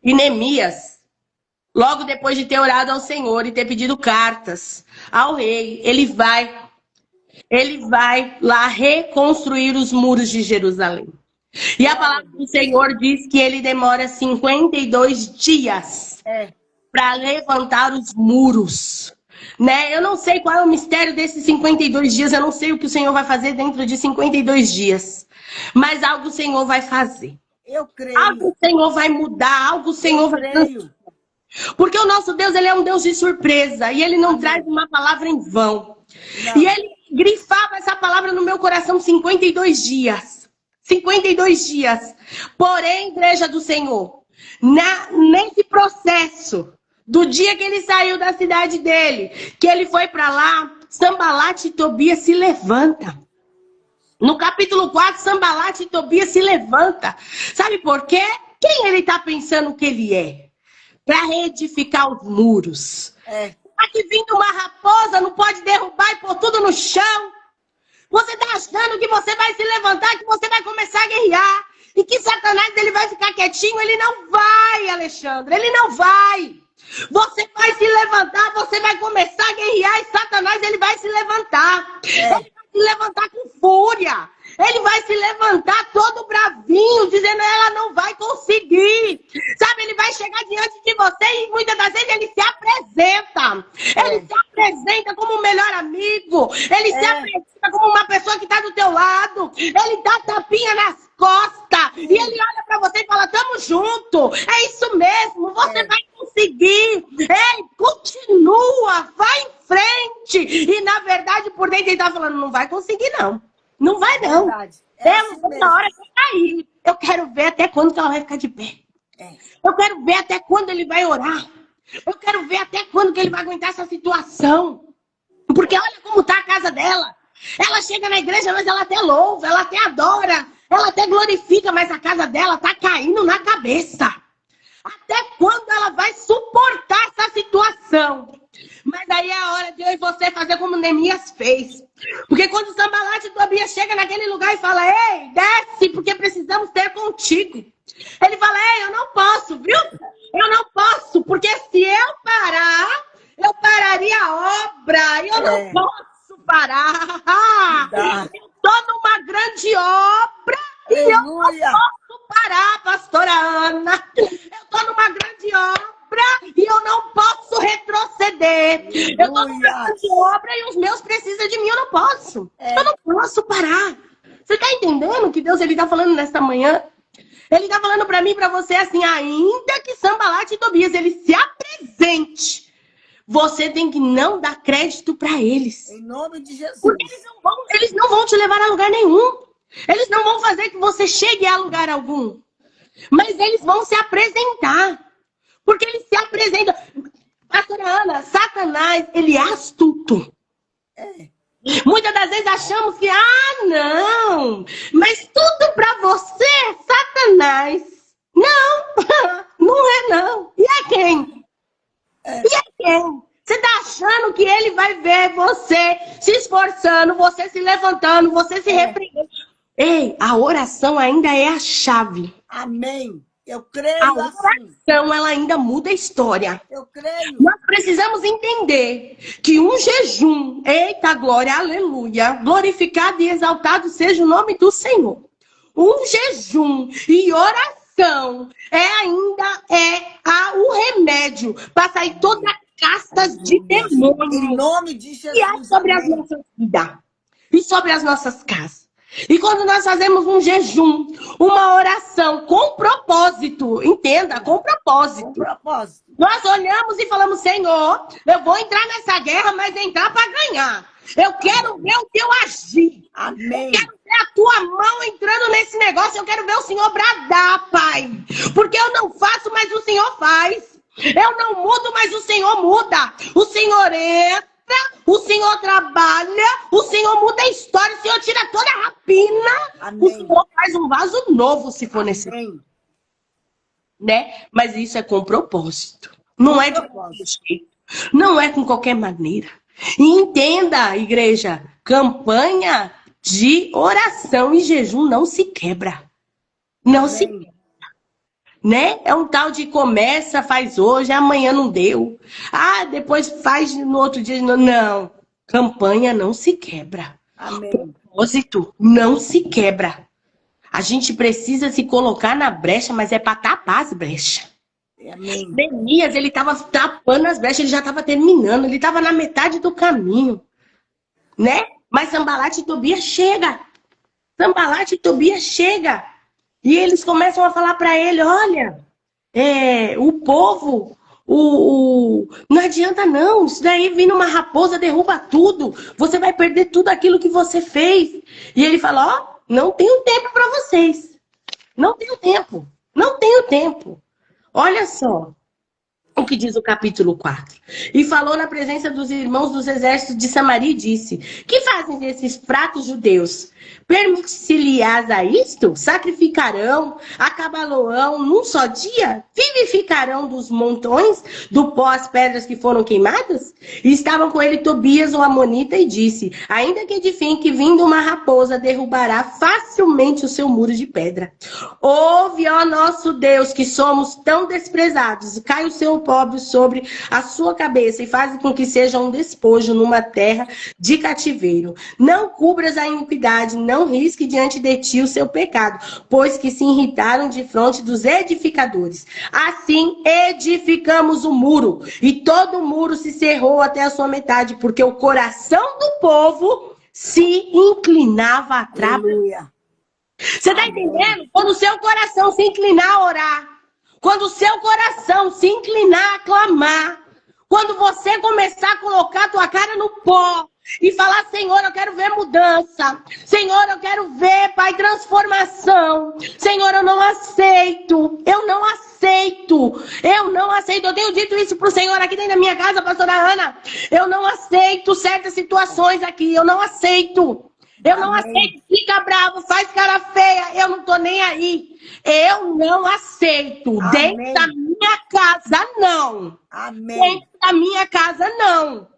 B: E Neemias, logo depois de ter orado ao Senhor e ter pedido cartas ao rei, ele vai lá reconstruir os muros de Jerusalém. E a palavra do Senhor diz que ele demora 52 dias para levantar os muros. Né? Eu não sei qual é o mistério desses 52 dias, eu não sei o que o Senhor vai fazer dentro de 52 dias. Mas algo o Senhor vai fazer.
A: Eu creio.
B: Algo o Senhor vai mudar, algo o Senhor vai fazer. Porque o nosso Deus, ele é um Deus de surpresa. E ele não traz uma palavra em vão. Não. E ele grifava essa palavra no meu coração 52 dias. 52 dias. Porém, igreja do Senhor, nesse processo, do dia que ele saiu da cidade dele, que ele foi para lá, Sambalate e Tobias se levanta. No capítulo 4, Sambalate e Tobias se levanta. Sabe por quê? Quem ele está pensando que ele é? Para reedificar os muros. Aqui vindo uma raposa, não pode derrubar e pôr tudo no chão. Você está achando que você vai se levantar, que você vai começar a guerrear. E que Satanás ele vai ficar quietinho? Ele não vai, Alexandre. Ele não vai. Você vai se levantar, você vai começar a guerrear e Satanás ele vai se levantar. Ele vai se levantar com fúria. Ele vai se levantar todo bravinho, dizendo ela não vai conseguir. Sabe, ele vai chegar diante de você e muitas das vezes ele se apresenta. Ele se apresenta como um melhor amigo. Ele se apresenta como uma pessoa que está do teu lado. Ele dá tapinha nas costas. E ele olha para você e fala, tamo junto. É isso mesmo, você vai conseguir. Ei, continua, vai em frente. E na verdade, por dentro ele tá falando, não vai conseguir não. Não vai não. Na hora que eu cair. Eu quero ver até quando que ela vai ficar de pé. Eu quero ver até quando ele vai orar. Eu quero ver até quando que ele vai aguentar essa situação. Porque olha como tá a casa dela. Ela chega na igreja, mas ela até louva, ela até adora, ela até glorifica, mas a casa dela tá caindo na cabeça. Até quando ela vai suportar essa situação? Mas aí é a hora de eu e você fazer como Neemias fez. Porque quando o Sanbalate e Tobias chega naquele lugar e fala, ei, desce, porque precisamos ter contigo. Ele fala, ei, eu não posso, viu? Eu não posso, porque se eu parar, eu pararia a obra. E eu não posso parar. Eu tô numa grande obra e eu não posso parar, pastora Ana. Eu tô numa grande obra e eu não posso retroceder. Eu tô numa grande obra e os meus precisam de mim, eu não posso. Eu não posso parar. Você tá entendendo o que Deus ele tá falando nesta manhã? Ele tá falando para mim e para você assim, ainda que Sanbalate e Tobias ele se apresente, você tem que não dar crédito para eles.
A: Em nome de Jesus.
B: Porque eles não vão te levar a lugar nenhum. Eles não vão fazer que você chegue a lugar algum. Mas eles vão se apresentar. Porque eles se apresentam. Pastora Ana, Satanás, ele é astuto. Muitas das vezes achamos que, não, mas tudo para você é Satanás. Não, não é não. E é quem? E é quem? Você tá achando que ele vai ver você se esforçando, você se levantando, você se repreendendo. Ei, a oração ainda é a chave.
A: Amém. Eu creio
B: a oração, ela ainda muda a história.
A: Eu creio.
B: Nós precisamos entender que um jejum, eita glória, aleluia, glorificado e exaltado seja o nome do Senhor. Um jejum e oração ainda o remédio para sair toda a castas de demônios.
A: Em nome de Jesus.
B: E é sobre as nossas vidas. E sobre as nossas casas. E quando nós fazemos um jejum, uma oração com propósito, entenda, com propósito.
A: Com propósito.
B: Nós olhamos e falamos, Senhor, eu vou entrar nessa guerra, mas entrar para ganhar. Eu quero ver o teu agir.
A: Amém.
B: Eu quero ver a tua mão entrando nesse negócio. Eu quero ver o Senhor bradar, Pai. Porque eu não faço, mas o Senhor faz. Eu não mudo, mas o Senhor muda. O Senhor entra, o Senhor trabalha, o Senhor muda a história, o Senhor tira toda a rapina. Amém. O Senhor faz um vaso novo, se for necessário. Né? Mas isso é com propósito. Não é de qualquer jeito. Não é com qualquer maneira. E entenda, igreja, campanha de oração e jejum não se quebra. Não se quebra. Né? É um tal de começa, faz hoje, amanhã não deu. Depois faz no outro dia. Não. Campanha não se quebra.
A: Amém.
B: Propósito não se quebra. A gente precisa se colocar na brecha, mas é para tapar as brechas.
A: Amém.
B: Neemias, ele estava tapando as brechas, ele já estava terminando, ele estava na metade do caminho. Né? Mas Sanbalate e Tobias chega. Sanbalate e Tobias chega. E eles começam a falar para ele, olha, o povo, não adianta não, isso daí vindo uma raposa derruba tudo, você vai perder tudo aquilo que você fez. E ele fala, não tenho tempo para vocês, não tenho tempo, não tenho tempo. Olha só, o que diz o capítulo 4. E falou na presença dos irmãos dos exércitos de Samaria e disse: que fazem esses pratos judeus? Permite-se-lhes a isto? Sacrificarão, acabá-lo-ão num só dia? Vivificarão dos montões do pó as pedras que foram queimadas? E estavam com ele Tobias, o amonita, e disse: ainda que edifiquem, que vindo uma raposa derrubará facilmente o seu muro de pedra. Ouve, ó nosso Deus, que somos tão desprezados, cai o seu pobre sobre a sua cabeça e faz com que seja um despojo numa terra de cativeiro. Não cubras a iniquidade, não risque diante de ti o seu pecado, pois que se irritaram de fronte dos edificadores. Assim edificamos o muro, e todo o muro se cerrou até a sua metade, porque o coração do povo se inclinava a trabalhar. Você está entendendo? Quando o seu coração se inclinar a orar, quando o seu coração se inclinar a clamar, quando você começar a colocar a tua cara no pó e falar: Senhor, eu quero ver mudança. Senhor, eu quero ver, Pai, transformação. Senhor, eu não aceito. Eu não aceito. Eu não aceito. Eu tenho dito isso pro Senhor aqui dentro da minha casa, pastora Ana. Eu não aceito certas situações aqui. Eu não aceito. Eu não aceito, fica bravo, faz cara feia, eu não tô nem aí. Eu não aceito.
A: Amém.
B: Dentro da minha casa, não.
A: Amém.
B: Dentro da minha casa, não.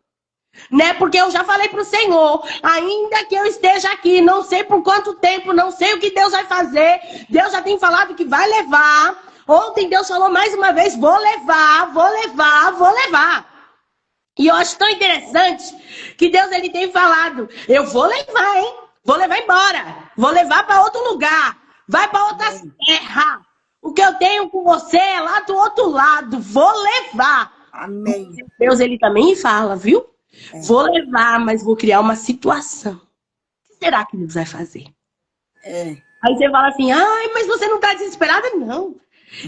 B: Né? Porque eu já falei pro Senhor, ainda que eu esteja aqui, não sei por quanto tempo, não sei o que Deus vai fazer. Deus já tem falado que vai levar. Ontem Deus falou mais uma vez: vou levar, vou levar, vou levar. E eu acho tão interessante que Deus, ele tem falado: eu vou levar, hein? Vou levar embora. Vou levar para outro lugar. Vai para outra terra. O que eu tenho com você é lá do outro lado. Vou levar.
A: Amém.
B: Deus, ele também fala, viu? Vou levar, mas vou criar uma situação. O que será que Deus vai fazer? Aí você fala assim: ai, mas você não está desesperada? Não.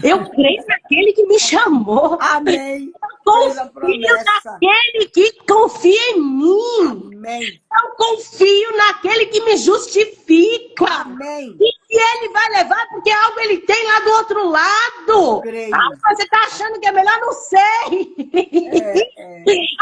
B: Eu creio naquele que me chamou.
A: Amém.
B: Eu confio naquele que confia em mim.
A: Amém.
B: Eu confio naquele que me justifica.
A: Amém.
B: E que ele vai levar, porque algo ele tem lá do outro lado. Você está achando que é melhor? Não sei.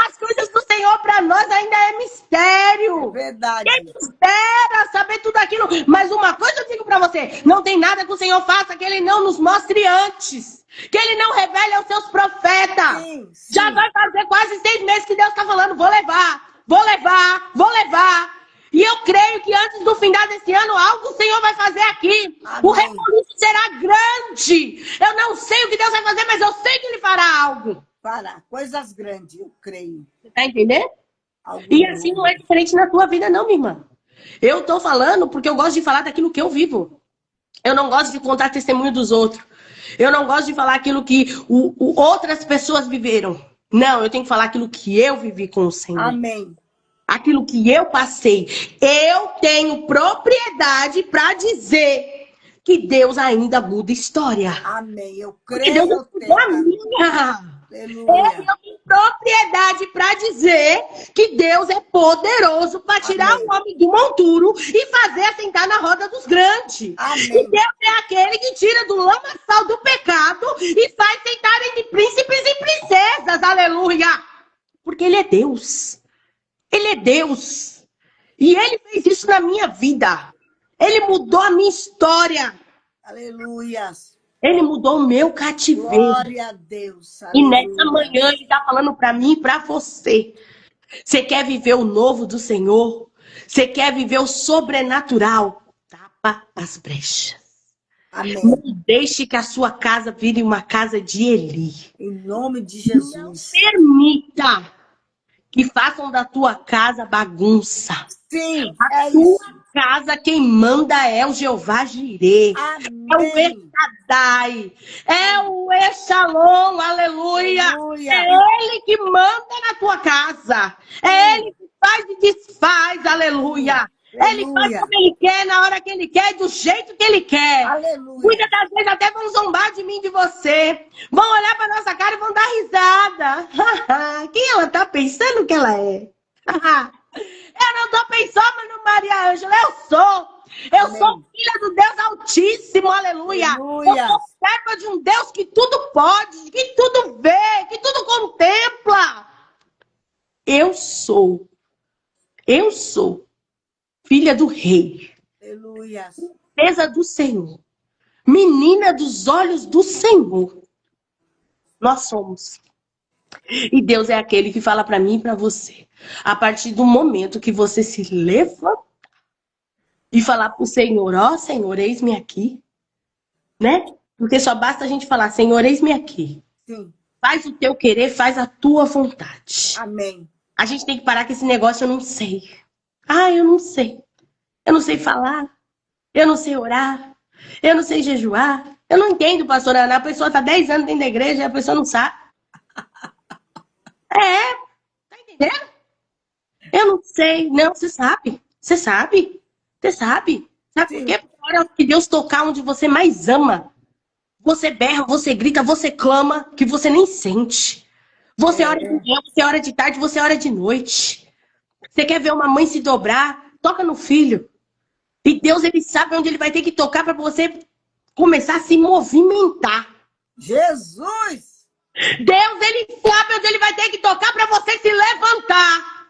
B: As coisas do Senhor para nós ainda é mistério.
A: É verdade.
B: Quem espera saber tudo aquilo. Mas uma coisa eu digo para você: não tem nada que o Senhor faça que ele não nos mostre antes. Que ele não revele aos seus profetas.
A: Sim, sim.
B: Já vai fazer quase 6 meses que Deus está falando: vou levar, vou levar, vou levar. E eu creio que antes do final desse ano, algo o Senhor vai fazer aqui.
A: Amém.
B: O revolução será grande. Eu não sei o que Deus vai fazer, mas eu sei que ele fará algo.
A: Fará coisas grandes, eu creio.
B: Você tá entendendo?
A: Algo
B: E assim não é diferente na tua vida, não, minha irmã. Eu tô falando porque eu gosto de falar daquilo que eu vivo. Eu não gosto de contar testemunho dos outros. Eu não gosto de falar aquilo que outras pessoas viveram. Não, eu tenho que falar aquilo que eu vivi com o Senhor.
A: Amém.
B: Aquilo que eu passei. Eu tenho propriedade para dizer que Deus ainda muda história.
A: Amém. Eu
B: Porque
A: creio.
B: Deus mudou a minha.
A: Aleluia.
B: Eu tenho propriedade para dizer que Deus é poderoso para tirar
A: Amém.
B: o homem do monturo e fazer assentar na roda dos grandes.
A: Amém.
B: E Deus é aquele que tira do lamaçal do pecado e faz sentar entre príncipes e princesas. Aleluia. Porque Ele é Deus. Ele é Deus. E Ele fez isso na minha vida. Ele mudou a minha história.
A: Aleluia.
B: Ele mudou o meu cativeiro.
A: Glória a Deus.
B: E
A: Aleluia.
B: nessa manhã Ele está falando para mim e para você. Você quer viver o novo do Senhor? Você quer viver o sobrenatural? Tapa as brechas.
A: Amém.
B: Não deixe que a sua casa vire uma casa de Eli.
A: Em nome de
B: Não
A: Jesus.
B: permita que façam da tua casa bagunça.
A: Sim,
B: A
A: é
B: tua
A: isso.
B: casa, quem manda é o Jeová Jireh. É o
A: Amém.
B: Shaddai. É o Echalon, aleluia.
A: Aleluia.
B: É Ele que manda na tua casa. É Ele que faz e desfaz, aleluia. Ele faz
A: Aleluia.
B: como Ele quer, na hora que Ele quer, do jeito que Ele quer.
A: Aleluia.
B: Muitas das vezes até vão zombar de mim, de você. Vão olhar pra nossa cara e vão dar risada. Quem ela tá pensando que ela é? Eu não tô pensando no Maria Ângela, eu sou. Eu
A: Amém.
B: sou filha do Deus Altíssimo, aleluia.
A: Aleluia.
B: Eu sou serva de um Deus que tudo pode, que tudo vê, que tudo eu sou filha do rei,
A: Aleluia.
B: princesa do Senhor, menina dos olhos do Senhor. Nós somos. E Deus é aquele que fala para mim e para você. A partir do momento que você se levanta e falar para o Senhor, ó Senhor, eis-me aqui, né? Porque só basta a gente falar, Senhor, eis-me aqui.
A: Sim.
B: Faz o teu querer, faz a tua vontade.
A: Amém.
B: A gente tem que parar com esse negócio, eu não sei. Ah, eu não sei. Eu não sei falar. Eu não sei orar. Eu não sei jejuar. Eu não entendo, pastora Ana. A pessoa está 10 anos dentro da igreja e a pessoa não sabe. Tá entendendo? Eu não sei. Não, você sabe. Você sabe. Você sabe. Sabe por quê? Porque a hora que Deus tocar onde você mais ama, você berra, você grita, você clama, que você nem sente. Você ora de manhã, você ora de tarde, você ora de noite. Você quer ver uma mãe se dobrar? Toca no filho. E Deus, ele sabe onde ele vai ter que tocar para você começar a se movimentar.
A: Jesus!
B: Deus, ele sabe onde ele vai ter que tocar para você se levantar.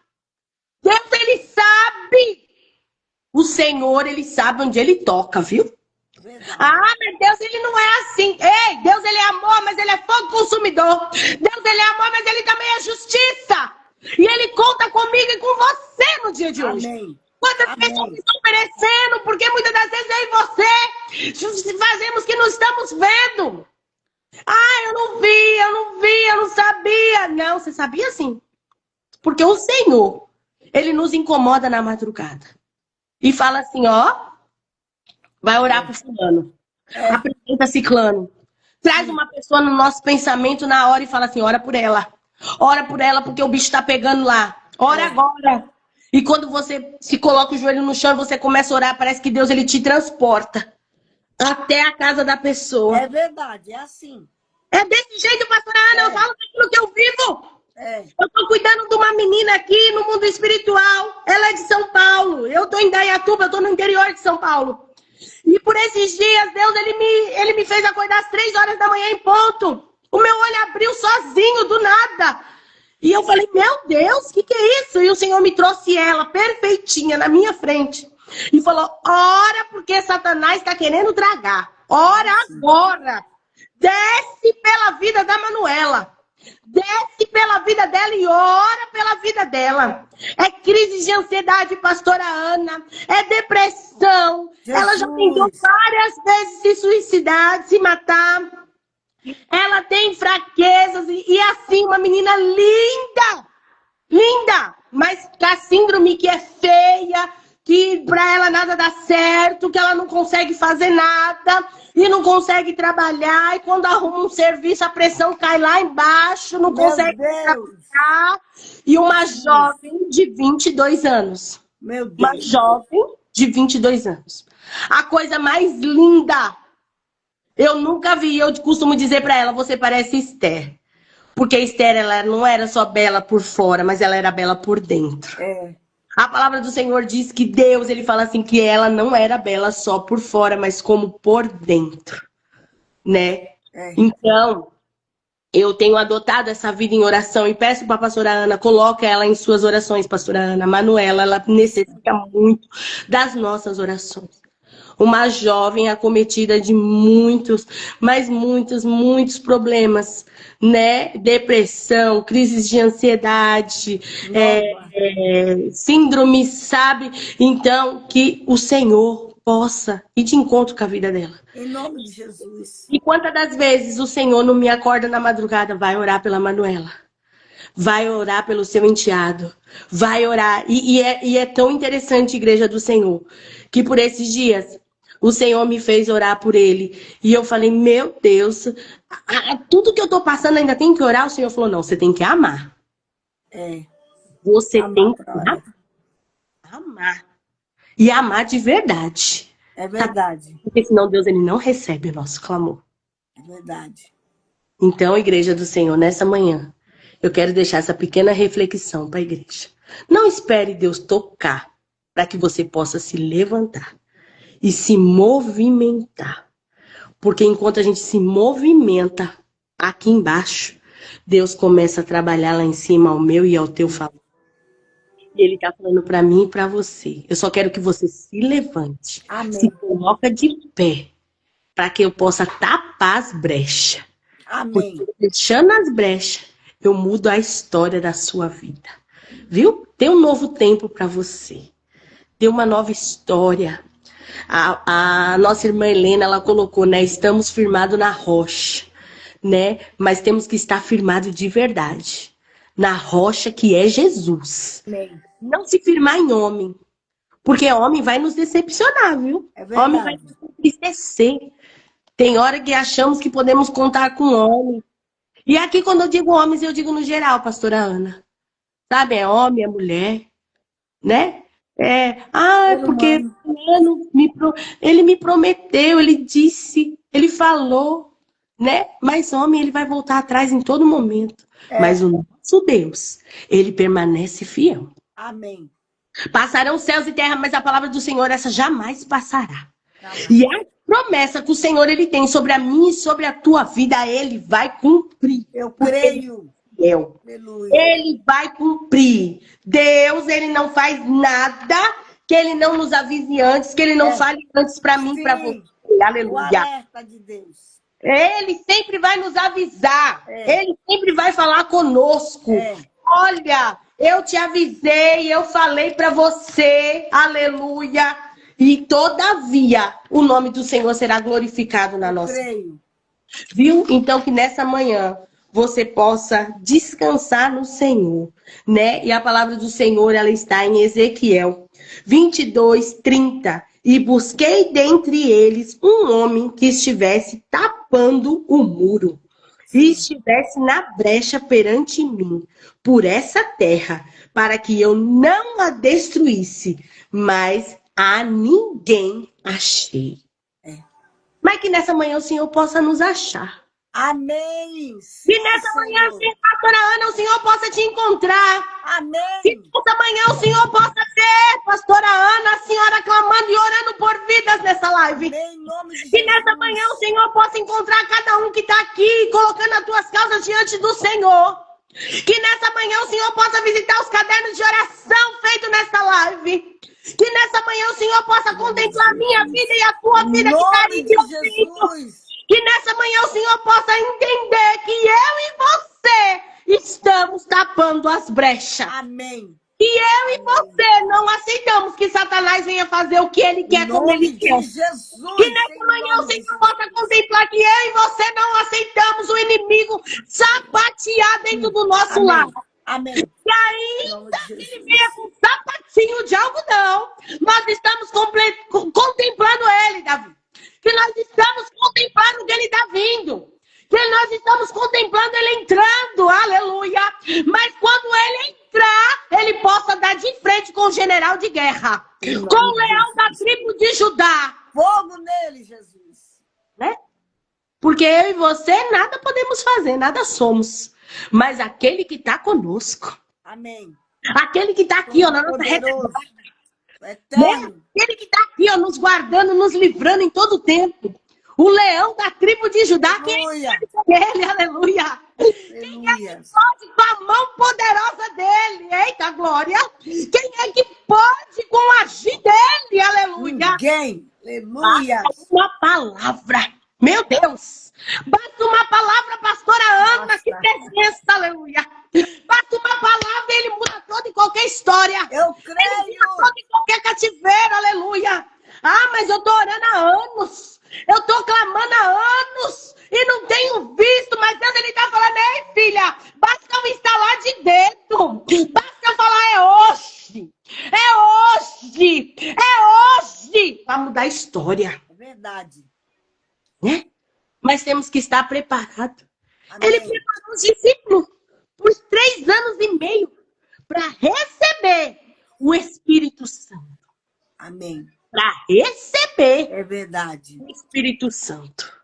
B: Deus, ele sabe. O Senhor, ele sabe onde ele toca, viu?
A: Verdade.
B: Ah, mas Deus, ele não é assim. Ei, Deus, ele é amor, mas ele é fogo consumidor. Deus, ele é amor, mas ele também é justiça. E ele conta comigo e com você no dia de hoje.
A: Amém.
B: Quantas pessoas estão perecendo, porque muitas das vezes eu e você fazemos que não estamos vendo. Ah, eu não vi, eu não sabia. Não, você sabia sim. Porque o Senhor, ele nos incomoda na madrugada. E fala assim, ó, vai orar pro fulano. Apresenta ciclano. Traz uma pessoa no nosso pensamento na hora e fala assim, ora por ela. Ora por ela porque o bicho tá pegando lá. Ora agora. E quando você se coloca o joelho no chão, você começa a orar, parece que Deus ele te transporta até a casa da pessoa.
A: É verdade, é assim.
B: É desse jeito, pastora Ana, eu falo daquilo que eu vivo. Eu tô cuidando de uma menina aqui no mundo espiritual. Ela é de São Paulo. Eu tô em Dayatuba, eu tô no interior de São Paulo. E por esses dias, Deus, ele me fez acordar às 3 horas da manhã em ponto. O meu olho abriu sozinho, do nada. E eu falei, meu Deus, o que é isso? E o Senhor me trouxe ela, perfeitinha, na minha frente. E falou, ora, porque Satanás está querendo tragar. Ora agora. Desce pela vida da Manuela. Desce pela vida dela e ora pela vida dela. É crise de ansiedade, pastora Ana. É depressão. Jesus. Ela já tentou várias vezes se suicidar, se matar. Ela tem fraquezas e assim, uma menina linda. Linda. Mas com a síndrome que é feia, que pra ela nada dá certo, que ela não consegue fazer nada e não consegue trabalhar. E quando arruma um serviço, a pressão cai lá embaixo, não consegue trabalhar. E uma jovem de 22 anos.
A: Meu Deus.
B: Uma jovem de 22 anos. A coisa mais linda. Eu nunca vi, eu costumo dizer pra ela, você parece Esther. Porque Esther, ela não era só bela por fora, mas ela era bela por dentro. A palavra do Senhor diz que Deus, ele fala assim, que ela não era bela só por fora, mas como por dentro, né? Então, eu tenho adotado essa vida em oração e peço para a pastora Ana, coloque ela em suas orações, pastora Ana. Manuela, ela necessita muito das nossas orações. Uma jovem acometida de muitos, mas muitos problemas, né? Depressão, crises de ansiedade, síndrome, sabe? Então, que o Senhor possa ir de encontro com a vida dela.
A: Em nome de Jesus.
B: E quantas das vezes o Senhor não me acorda na madrugada, vai orar pela Manuela. Vai orar pelo seu enteado. Vai orar. E é tão interessante, Igreja do Senhor, que por esses dias o Senhor me fez orar por ele. E eu falei, meu Deus, tudo que eu tô passando ainda tem que orar? O Senhor falou, não, você tem que amar. Você
A: amar
B: tem que amar. E amar de verdade.
A: É verdade.
B: Porque senão Deus ele não recebe o nosso clamor.
A: É verdade.
B: Então, Igreja do Senhor, nessa manhã, eu quero deixar essa pequena reflexão para a igreja. Não espere Deus tocar para que você possa se levantar e se movimentar. Porque enquanto a gente se movimenta aqui embaixo, Deus começa a trabalhar lá em cima ao meu e ao teu favor. E ele tá falando para mim e para você. Eu só quero que você se levante, se
A: Amém.
B: coloca de pé, para que eu possa tapar as brechas.
A: Amém.
B: Porque fechando as brechas, eu mudo a história da sua vida. Viu? Tem um novo tempo para você. Tem uma nova história. A nossa irmã Helena, ela colocou, né? Estamos firmados na rocha, né? Mas temos que estar firmados de verdade. Na rocha que é Jesus.
A: Amém.
B: Não se firmar em homem. Porque homem vai nos decepcionar, viu?
A: É
B: Homem vai
A: verdade.
B: nos entristecer. Tem hora que achamos que podemos contar com homem. E aqui, quando eu digo homens, eu digo no geral, pastora Ana. Sabe? É homem, é mulher, né?
A: Ser
B: Porque
A: humano.
B: fulano ele me prometeu, ele disse, ele falou, né? Mas homem, ele vai voltar atrás em todo momento.
A: É.
B: Mas o nosso Deus, ele permanece fiel.
A: Amém.
B: Passarão céus e terra, mas a palavra do Senhor, essa jamais passará.
A: Jamais.
B: E a promessa que o Senhor ele tem sobre a minha e sobre a tua vida, ele vai cumprir.
A: Eu
B: Porque
A: creio.
B: ele é fiel.
A: Aleluia.
B: Ele vai cumprir. Deus, ele não faz nada que ele não nos avise antes, que ele não fale antes para mim e para você.
A: O
B: Aleluia.
A: alerta de Deus.
B: Ele sempre vai nos avisar.
A: É.
B: Ele sempre vai falar conosco.
A: É.
B: Olha, eu te avisei, eu falei para você. Aleluia. E todavia, o nome do Senhor será glorificado na nossa vida.
A: Creio.
B: Viu? Então que nessa manhã você possa descansar no Senhor, né? E a palavra do Senhor, ela está em Ezequiel 22:30. E busquei dentre eles um homem que estivesse tapando o muro e estivesse na brecha perante mim, por essa terra, para que eu não a destruísse, mas a ninguém achei.
A: É.
B: Mas que nessa manhã o Senhor possa nos achar.
A: Amém.
B: E nessa manhã,
A: Senhor.
B: pastora Ana, o Senhor possa te encontrar.
A: Amém.
B: Que nessa manhã o Senhor possa ter, pastora Ana, a senhora clamando e orando por vidas nessa live.
A: Amém. Em nome de
B: Que
A: Jesus.
B: nessa manhã o Senhor possa encontrar cada um que está aqui, colocando as tuas causas diante do Senhor. Que nessa manhã o Senhor possa visitar os cadernos de oração feitos nessa live. Que nessa manhã o Senhor possa contemplar a minha vida e a tua vida
A: Em
B: que está
A: nome
B: aí
A: de
B: ouvindo.
A: Jesus.
B: Que nessa manhã o Senhor possa entender que eu e você estamos tapando as brechas.
A: Amém.
B: Que eu e você não aceitamos que Satanás venha fazer o que ele quer,
A: Em
B: como
A: nome
B: ele quer.
A: de Jesus.
B: Que nessa
A: Em
B: manhã o
A: nome de
B: Senhor
A: Jesus.
B: possa contemplar que eu e você não aceitamos o inimigo sapatear dentro do nosso
A: Amém.
B: lar.
A: Amém.
B: E
A: Em nome
B: ainda
A: de
B: que ele
A: Jesus.
B: venha com sapatinho de algodão, nós estamos contemplando ele, Davi. Que nós estamos contemplando que ele está vindo. Que nós estamos contemplando ele entrando, aleluia. Mas quando ele entrar, ele possa dar de frente com o general de guerra.
A: Em nome
B: Com o
A: de
B: leão da
A: Jesus.
B: tribo de Judá.
A: Fogo nele, Jesus.
B: Né? Porque eu e você nada podemos fazer, nada somos. Mas aquele que está conosco,
A: Amém.
B: aquele que está aqui, ó, na nossa
A: Poderoso.
B: retaguarda,
A: Eterno.
B: né? Aquele que está aqui, ó, nos guardando, nos livrando em todo o tempo. O leão da tribo de Judá, quem
A: Aleluia.
B: é ele? Aleluia.
A: Aleluia.
B: Pode com a mão poderosa dele, eita glória. Quem é que pode com o agir dele? Aleluia.
A: Ninguém. Aleluia.
B: Basta uma palavra. Meu Deus. Basta uma palavra, pastora Ana,
A: Basta.
B: que presença, aleluia. Basta uma palavra e ele muda toda e qualquer história.
A: Eu
B: Ele
A: creio.
B: muda todo e qualquer cativeiro, aleluia. Ah, mas eu tô orando há anos. Eu tô clamando há anos. E não tenho visto, mas Deus, ele tá falando, ei, filha, basta eu me instalar de dedo. Basta eu falar, é hoje. É hoje. É hoje. Vai mudar a história,
A: É verdade.
B: né? Mas temos que estar preparados.
A: Amém.
B: Ele preparou os discípulos por 3 anos e meio para receber o Espírito Santo.
A: Amém.
B: Para receber
A: É verdade.
B: o Espírito Santo.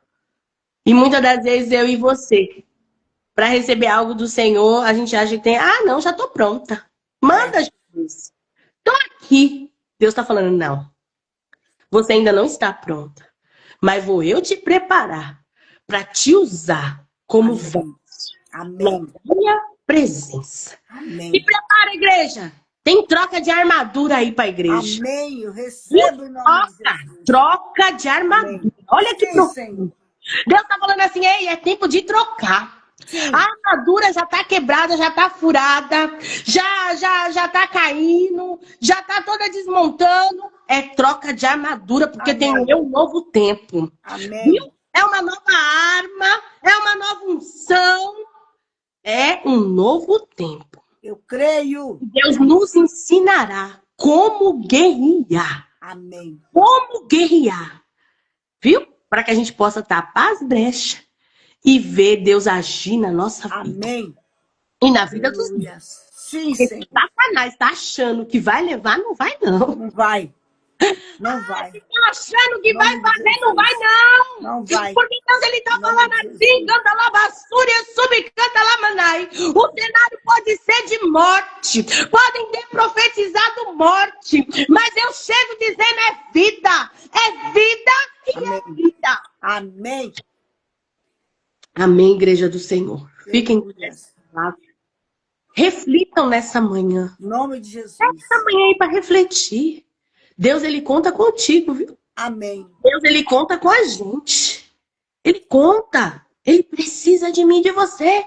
B: E muitas das vezes eu e você, para receber algo do Senhor, a gente acha que tem, não, já estou pronta. Manda, Jesus. Estou aqui. Deus está falando, não. Você ainda não está pronta. Mas vou eu te preparar para te usar como vaso
A: Amém.
B: na minha presença.
A: Amém.
B: Se prepara, igreja. Tem troca de armadura aí para a igreja.
A: Amém. Eu recebo em nome de Jesus.
B: Troca de armadura.
A: Amém.
B: Olha que
A: Sim,
B: profundo.
A: Senhor.
B: Deus tá falando assim, ei, é tempo de trocar.
A: Sim.
B: A armadura já tá quebrada, já tá furada, já tá caindo, já tá toda desmontando. É troca de armadura, porque
A: Amém.
B: tem um novo tempo.
A: Amém.
B: Viu? É uma nova arma, é uma nova unção, é um novo tempo.
A: Eu creio.
B: Deus nos ensinará como guerrear.
A: Amém.
B: Como guerrear. Viu? Para que a gente possa tapar as brechas e ver Deus agir na nossa vida.
A: Amém.
B: E na vida dos
A: Aleluia.
B: outros.
A: Sim,
B: Porque
A: Senhor.
B: Satanás está achando que vai levar, não vai não.
A: Não vai. Não vai.
B: Tá achando que
A: Nome
B: vai
A: de
B: fazer,
A: Jesus.
B: não vai não.
A: Não vai.
B: Porque Deus ele tá
A: Nome
B: falando
A: de
B: assim,
A: Jesus.
B: canta lá basúria, sub, canta lá manai. O cenário pode ser de morte, podem ter profetizado morte, mas eu chego dizendo é vida e
A: Amém.
B: é vida.
A: Amém.
B: Amém, igreja do Senhor. Fiquem com
A: Aleluia.
B: essa palavra. Reflitam nessa manhã.
A: Em nome de Jesus.
B: Essa manhã aí para refletir. Deus, ele conta contigo, viu?
A: Amém.
B: Deus, ele conta com a gente. Ele conta. Ele precisa de mim e de você.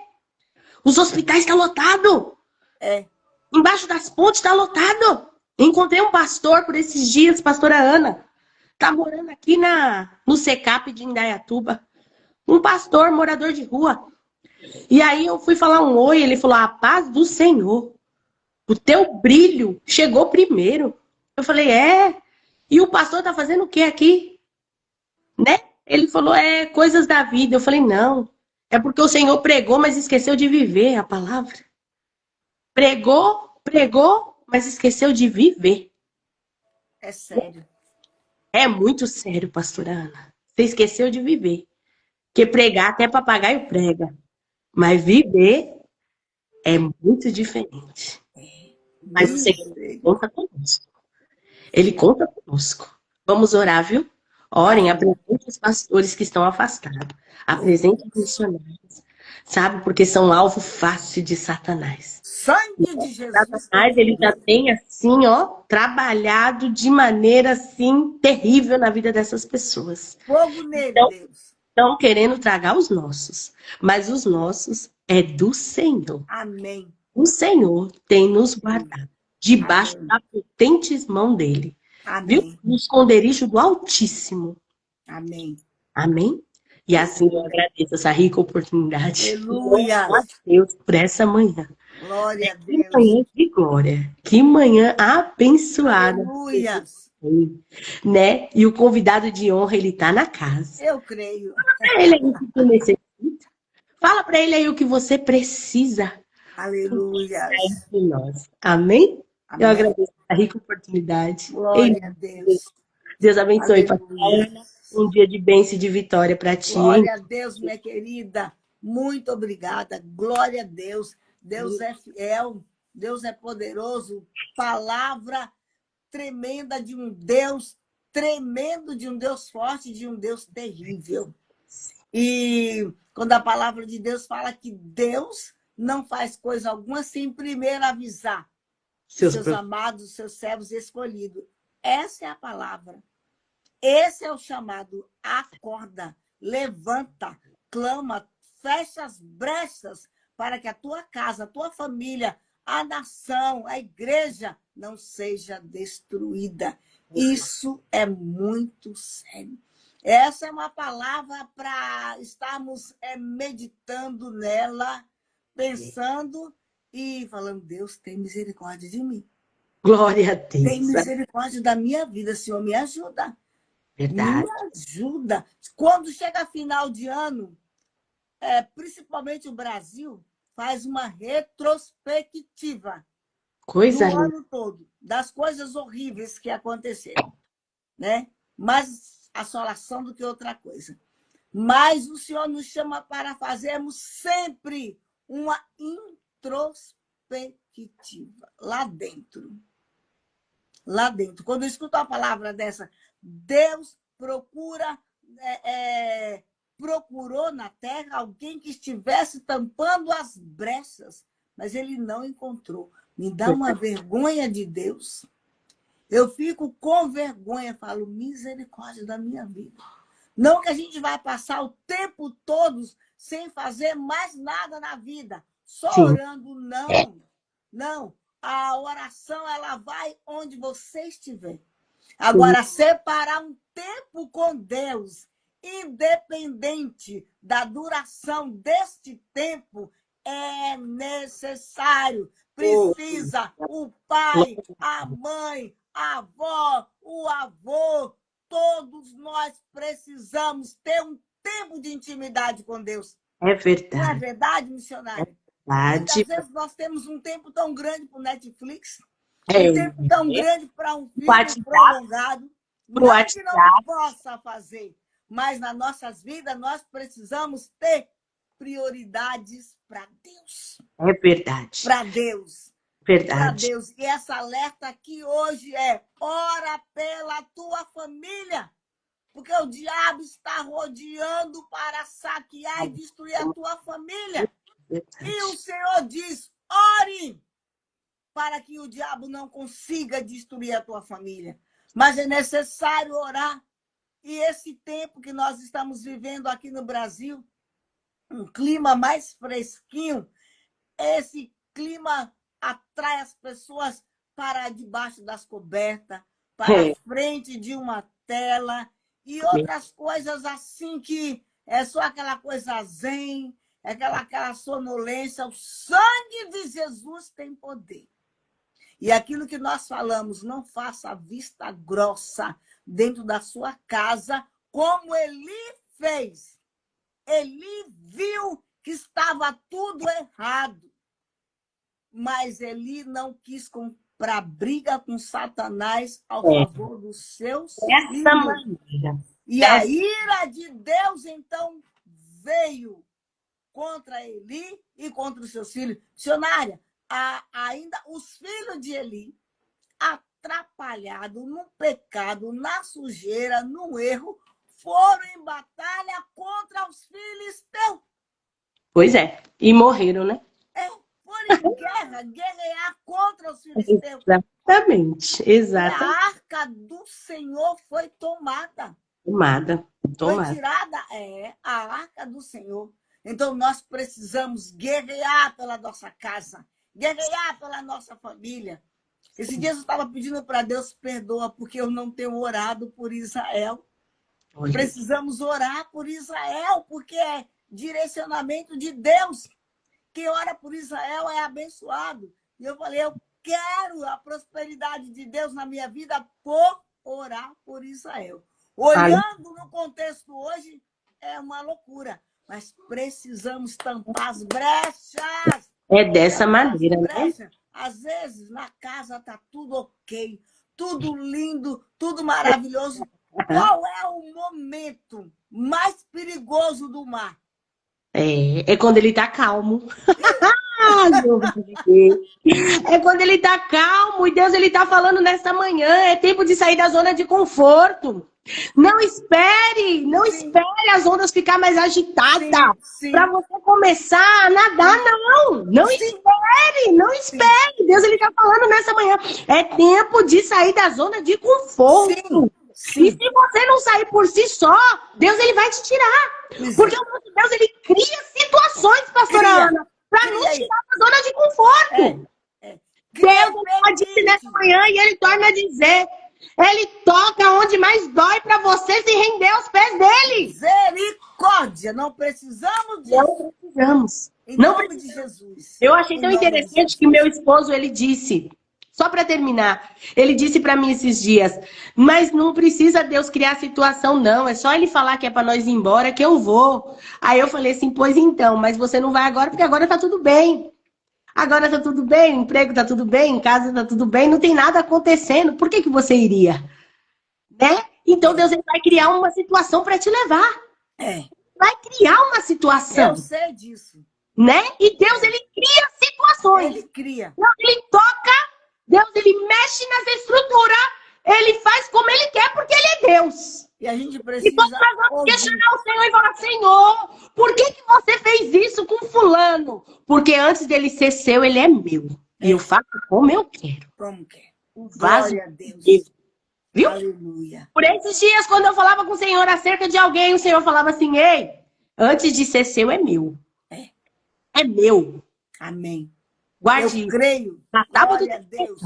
B: Os hospitais estão lotados.
A: É.
B: Embaixo das pontes está lotado. Encontrei um pastor por esses dias, pastora Ana. Tá morando aqui no Secap de Indaiatuba. Um pastor, morador de rua. E aí eu fui falar um oi, ele falou, a paz do Senhor. O teu brilho chegou primeiro. Eu falei, é? E o pastor tá fazendo o que aqui? Né? Ele falou, é coisas da vida. Eu falei, não. É porque o Senhor pregou, mas esqueceu de viver a palavra. Pregou, mas esqueceu de viver.
A: É sério.
B: É muito sério, pastora Ana. Você esqueceu de viver. Porque pregar até papagaio prega. Mas viver é muito diferente. Mas o Senhor conta conosco. Ele conta conosco. Vamos orar, viu? Orem, apresente os pastores que estão afastados. Apresente os missionários. Sabe? Porque são alvo fácil de Satanás.
A: Sangue de Jesus.
B: Satanás, ele já tem, assim, ó, trabalhado de maneira, assim, terrível na vida dessas pessoas.
A: Fogo nele,
B: Então,
A: Deus.
B: Estão querendo tragar os nossos. Mas os nossos é do Senhor.
A: Amém.
B: O Senhor tem nos guardado debaixo
A: Amém.
B: da potente mão dele. Viu?
A: Amém.
B: No esconderijo do Altíssimo.
A: Amém.
B: Amém? E assim eu agradeço essa rica oportunidade.
A: Aleluia.
B: Glória a Deus por essa manhã.
A: Glória a
B: Que
A: Deus.
B: manhã de glória. Que manhã abençoada.
A: Aleluia.
B: Né? E o convidado de honra, ele tá na casa.
A: Eu creio.
B: Fala ele aí o que tu necessita. Fala para ele aí o que você precisa.
A: Aleluia.
B: De nós. Amém?
A: Amém.
B: Eu agradeço a rica oportunidade.
A: Glória a Deus.
B: Deus abençoe.
A: Aleluia.
B: Um dia de bênção e de vitória para ti.
A: Glória a Deus, minha querida. Muito obrigada. Glória a Deus. Deus é fiel. Deus é poderoso. Palavra tremenda de um Deus tremendo, de um Deus forte, de um Deus terrível. E quando a palavra de Deus fala que Deus não faz coisa alguma sem primeiro avisar seus amados, seus servos escolhidos. Essa é a palavra. Esse é o chamado. Acorda, levanta, clama, fecha as brechas para que a tua casa, a tua família, a nação, a igreja não seja destruída. Isso é muito sério. Essa é uma palavra para estarmos meditando nela, pensando e falando, Deus, tem misericórdia de mim.
B: Glória a Deus.
A: Tem misericórdia da minha vida, Senhor, me ajuda.
B: Verdade.
A: Me ajuda. Quando chega final de ano, principalmente o Brasil, faz uma retrospectiva
B: Coisa
A: do
B: linda.
A: ano todo, das coisas horríveis que aconteceram, né? Mais assolação do que outra coisa. Mas o Senhor nos chama para fazermos sempre uma introspectiva lá dentro. Lá dentro. Quando eu escuto uma palavra dessa, Deus procurou na terra alguém que estivesse tampando as brechas mas ele não encontrou. Me dá uma vergonha de Deus. Eu fico com vergonha, falo, misericórdia da minha vida. Não que a gente vai passar o tempo todo sem fazer mais nada na vida, só
B: Sim.
A: orando, não. Não, a oração ela vai onde você estiver. Agora, separar um tempo com Deus, independente da duração deste tempo, é necessário. Precisa o pai, a mãe, a avó, o avô, todos nós precisamos ter um tempo de intimidade com Deus.
B: É verdade.
A: Não é verdade, missionária? Muitas vezes nós temos um tempo tão grande para o Netflix, um tempo tão grande para um filme prolongado. Não que não possa fazer, mas nas nossas vidas nós precisamos ter prioridades para Deus.
B: É verdade.
A: Para Deus.
B: Verdade.
A: Para Deus. E essa alerta aqui hoje é: ora pela tua família. Porque o diabo está rodeando para saquear e destruir a tua família. E o Senhor diz: ore para que o diabo não consiga destruir a tua família. Mas é necessário orar. E esse tempo que nós estamos vivendo aqui no Brasil, um clima mais fresquinho, esse clima atrai as pessoas para debaixo das cobertas, para frente de uma tela e outras coisas assim que é só aquela coisa zen, aquela sonolência. O sangue de Jesus tem poder. E aquilo que nós falamos, não faça vista grossa dentro da sua casa, como Eli fez. Eli viu que estava tudo errado, mas Eli não quis comprar briga com Satanás ao favor dos seus filhos. E a ira de Deus, então, veio contra Eli e contra os seus filhos. Missionária, ainda os filhos de Eli, atrapalhados no pecado, na sujeira, no erro, foram em batalha contra os filisteus.
B: Pois é, e morreram, né?
A: Foram em guerra, guerrear contra os filisteus.
B: Exatamente, exatamente.
A: A arca do Senhor foi tomada. Foi tirada, a arca do Senhor. Então, nós precisamos guerrear pela nossa casa, guerrear pela nossa família. Esse dia eu estava pedindo para Deus, perdoa, porque eu não tenho orado por Israel. Precisamos orar por Israel, porque é direcionamento de Deus. Quem ora por Israel é abençoado. E eu falei, eu quero a prosperidade de Deus na minha vida por orar por Israel. Olhando no contexto hoje, é uma loucura. Mas precisamos tampar as brechas.
B: É dessa maneira, né?
A: Às vezes, na casa está tudo ok, tudo lindo, tudo maravilhoso. Qual é o momento mais perigoso do mar?
B: É quando ele está calmo. É quando ele está calmo e Deus ele está falando nesta manhã. É tempo de sair da zona de conforto. Não espere as ondas ficar mais agitadas para você começar a nadar, não espere. Deus ele está falando nessa manhã. É tempo de sair da zona de conforto. Sim. E se você não sair por si só, Deus ele vai te tirar. Porque o nosso Deus ele cria situações, pastora Ana, para nos tirar da zona de conforto. Deus ele disse nessa manhã e ele torna a dizer. Ele toca onde mais dói para você se render aos pés dele.
A: Misericórdia, não precisamos disso.
B: Não precisamos.
A: Em nome de Jesus.
B: Eu achei tão interessante que meu esposo, ele disse, só para terminar, ele disse para mim esses dias, mas não precisa Deus criar situação não, é só ele falar que é para nós ir embora que eu vou. Aí eu falei assim, pois então, mas você não vai agora porque agora tá tudo bem. Agora tá tudo bem, o emprego tá tudo bem, em casa tá tudo bem, não tem nada acontecendo. Por que você iria? Né? Então Deus ele vai criar uma situação para te levar. Vai criar uma situação.
A: Eu sei disso.
B: Né? E Deus ele cria situações.
A: Ele cria.
B: Deus ele toca, Deus ele mexe nas estruturas, ele faz como ele quer porque ele é Deus.
A: E a gente precisa
B: então nós vamos questionar o Senhor e falar, Senhor, por que você fez isso com fulano? soberano, porque antes dele ser seu, ele é meu. E eu faço como eu quero.
A: Como quer.
B: O vaso
A: Glória a Deus.
B: Viu?
A: Aleluia.
B: Por esses dias, quando eu falava com o Senhor acerca de alguém, o Senhor falava assim: ei, antes de ser seu, é meu. É meu.
A: Amém.
B: Guarde
A: Eu creio.
B: na tábua do
A: Glória a Deus.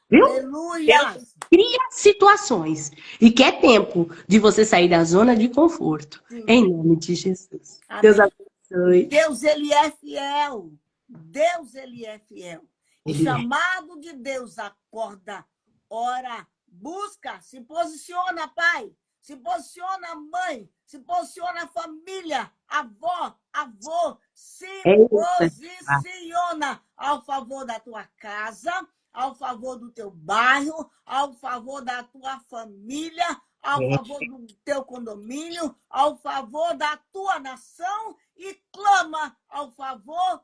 B: Viu?
A: Aleluia.
B: Deus cria situações e quer tempo de você sair da zona de conforto.
A: Sim.
B: Em nome de Jesus.
A: Amém.
B: Deus abençoe.
A: Deus, ele é fiel. Deus, ele é fiel. O chamado de Deus acorda, ora, busca, se posiciona, pai. Se posiciona, mãe. Se posiciona, família. Avó, avô. Se posiciona ao favor da tua casa, ao favor do teu bairro, ao favor da tua família, ao favor do teu condomínio, ao favor da tua nação e clama ao favor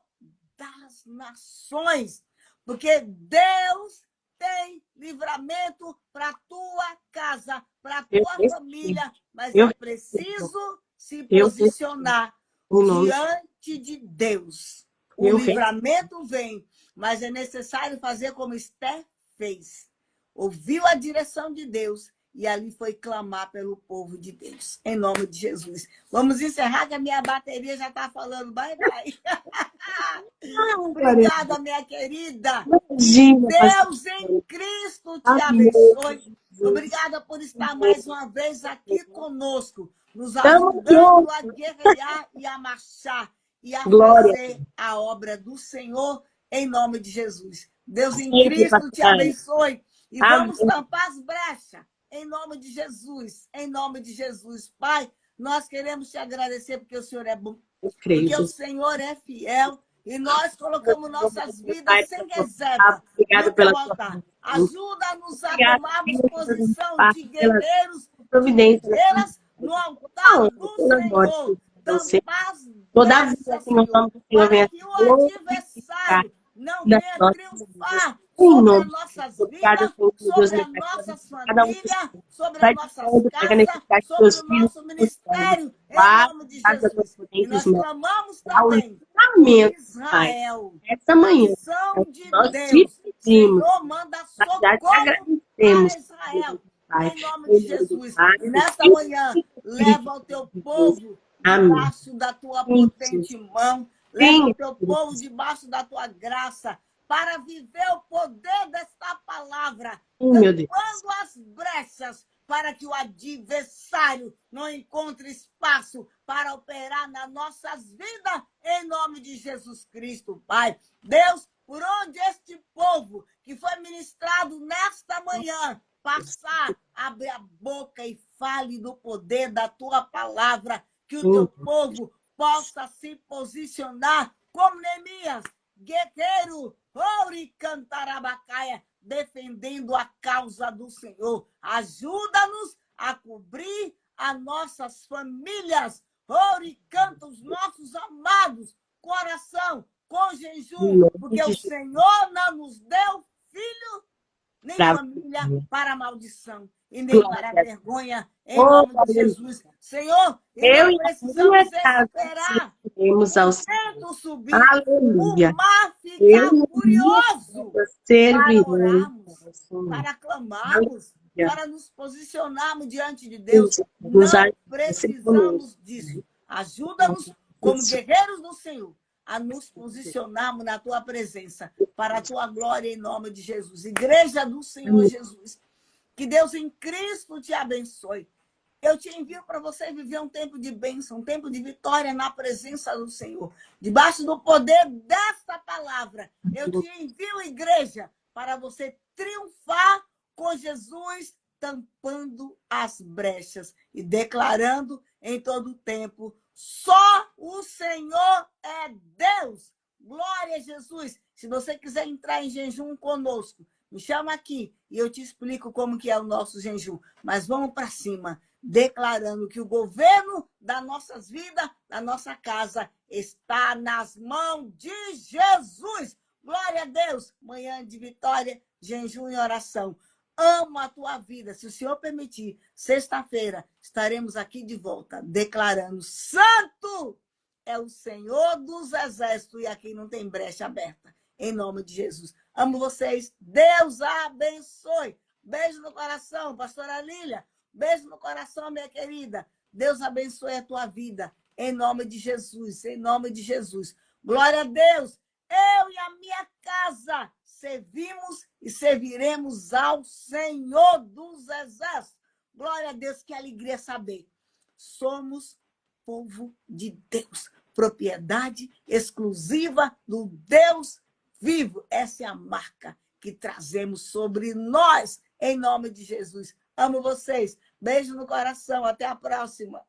A: das nações. Porque Deus tem livramento para tua casa, para tua família, mas é preciso se posicionar diante de Deus. O livramento vem, mas é necessário fazer como Esther fez. Ouviu a direção de Deus e ali foi clamar pelo povo de Deus. Em nome de Jesus. Vamos encerrar, que a minha bateria já está falando bye, bye. Obrigada, minha querida. Deus em Cristo te abençoe. Obrigada por estar mais uma vez aqui conosco, nos ajudando a guerrear e a marchar e a fazer a obra do Senhor em nome de Jesus. Deus em Cristo te abençoe. E vamos tampar as brechas em nome de Jesus. Em nome de Jesus. Pai, nós queremos te agradecer porque o Senhor é bom, porque o Senhor é fiel. E nós colocamos nossas vidas sem reserva no teu altar. Ajuda-nos a tomarmos posição de guerreiros, de guerreiras no altar do Senhor. Tampar as brechas, Senhor, para que o adversário não venha triunfar sobre as nossas vidas, sobre as nossas famílias, sobre as nossas casas, sobre o nosso ministério, em nome de Jesus. E nós clamamos também por Israel,
B: essa manhã,
A: nação de Deus. Senhor, manda socorro para Israel, em nome de Jesus. E nesta manhã, leva o teu povo debaixo da tua potente mão. Leva o teu povo debaixo da tua graça para viver o poder desta palavra, tampando as brechas para que o adversário não encontre espaço para operar nas nossas vidas, em nome de Jesus Cristo, Pai. Deus, por onde este povo que foi ministrado nesta manhã passar, abre a boca e fale do poder da tua palavra, que o teu povo possa se posicionar como Neemias, guerreiro, ouro cantarabacaia, defendendo a causa do Senhor. Ajuda-nos a cobrir as nossas famílias, ouro e canta os nossos amados, coração, com jejum, porque o Senhor não nos deu filho nem família para a maldição e nem para a vergonha, em nome de Jesus. Senhor,
B: eu
A: não precisamos esperar o vento subir, o mar ficar furioso para orarmos, para clamarmos, para nos posicionarmos diante de Deus. Não precisamos disso. Ajuda-nos como guerreiros do Senhor a nos posicionarmos na tua presença, para a tua glória em nome de Jesus. Igreja do Senhor Jesus, que Deus em Cristo te abençoe. Eu te envio para você viver um tempo de bênção, um tempo de vitória na presença do Senhor. Debaixo do poder desta palavra, eu te envio, igreja, para você triunfar com Jesus, tampando as brechas e declarando em todo o tempo: só o Senhor é Deus. Glória a Jesus. Se você quiser entrar em jejum conosco, me chama aqui e eu te explico como que é o nosso jejum. Mas vamos para cima, declarando que o governo das nossas vidas, da nossa casa, está nas mãos de Jesus. Glória a Deus. Manhã de vitória, jejum e oração. Amo a tua vida. Se o Senhor permitir, sexta-feira estaremos aqui de volta, declarando: Santo é o Senhor dos Exércitos e aqui não tem brecha aberta. Em nome de Jesus. Amo vocês. Deus abençoe. Beijo no coração, pastora Lília. Beijo no coração, minha querida. Deus abençoe a tua vida. Em nome de Jesus. Em nome de Jesus. Glória a Deus. Eu e a minha casa servimos e serviremos ao Senhor dos Exércitos. Glória a Deus, que alegria saber. Somos povo de Deus, propriedade exclusiva do Deus vivo. Essa é a marca que trazemos sobre nós, em nome de Jesus. Amo vocês. Beijo no coração. Até a próxima.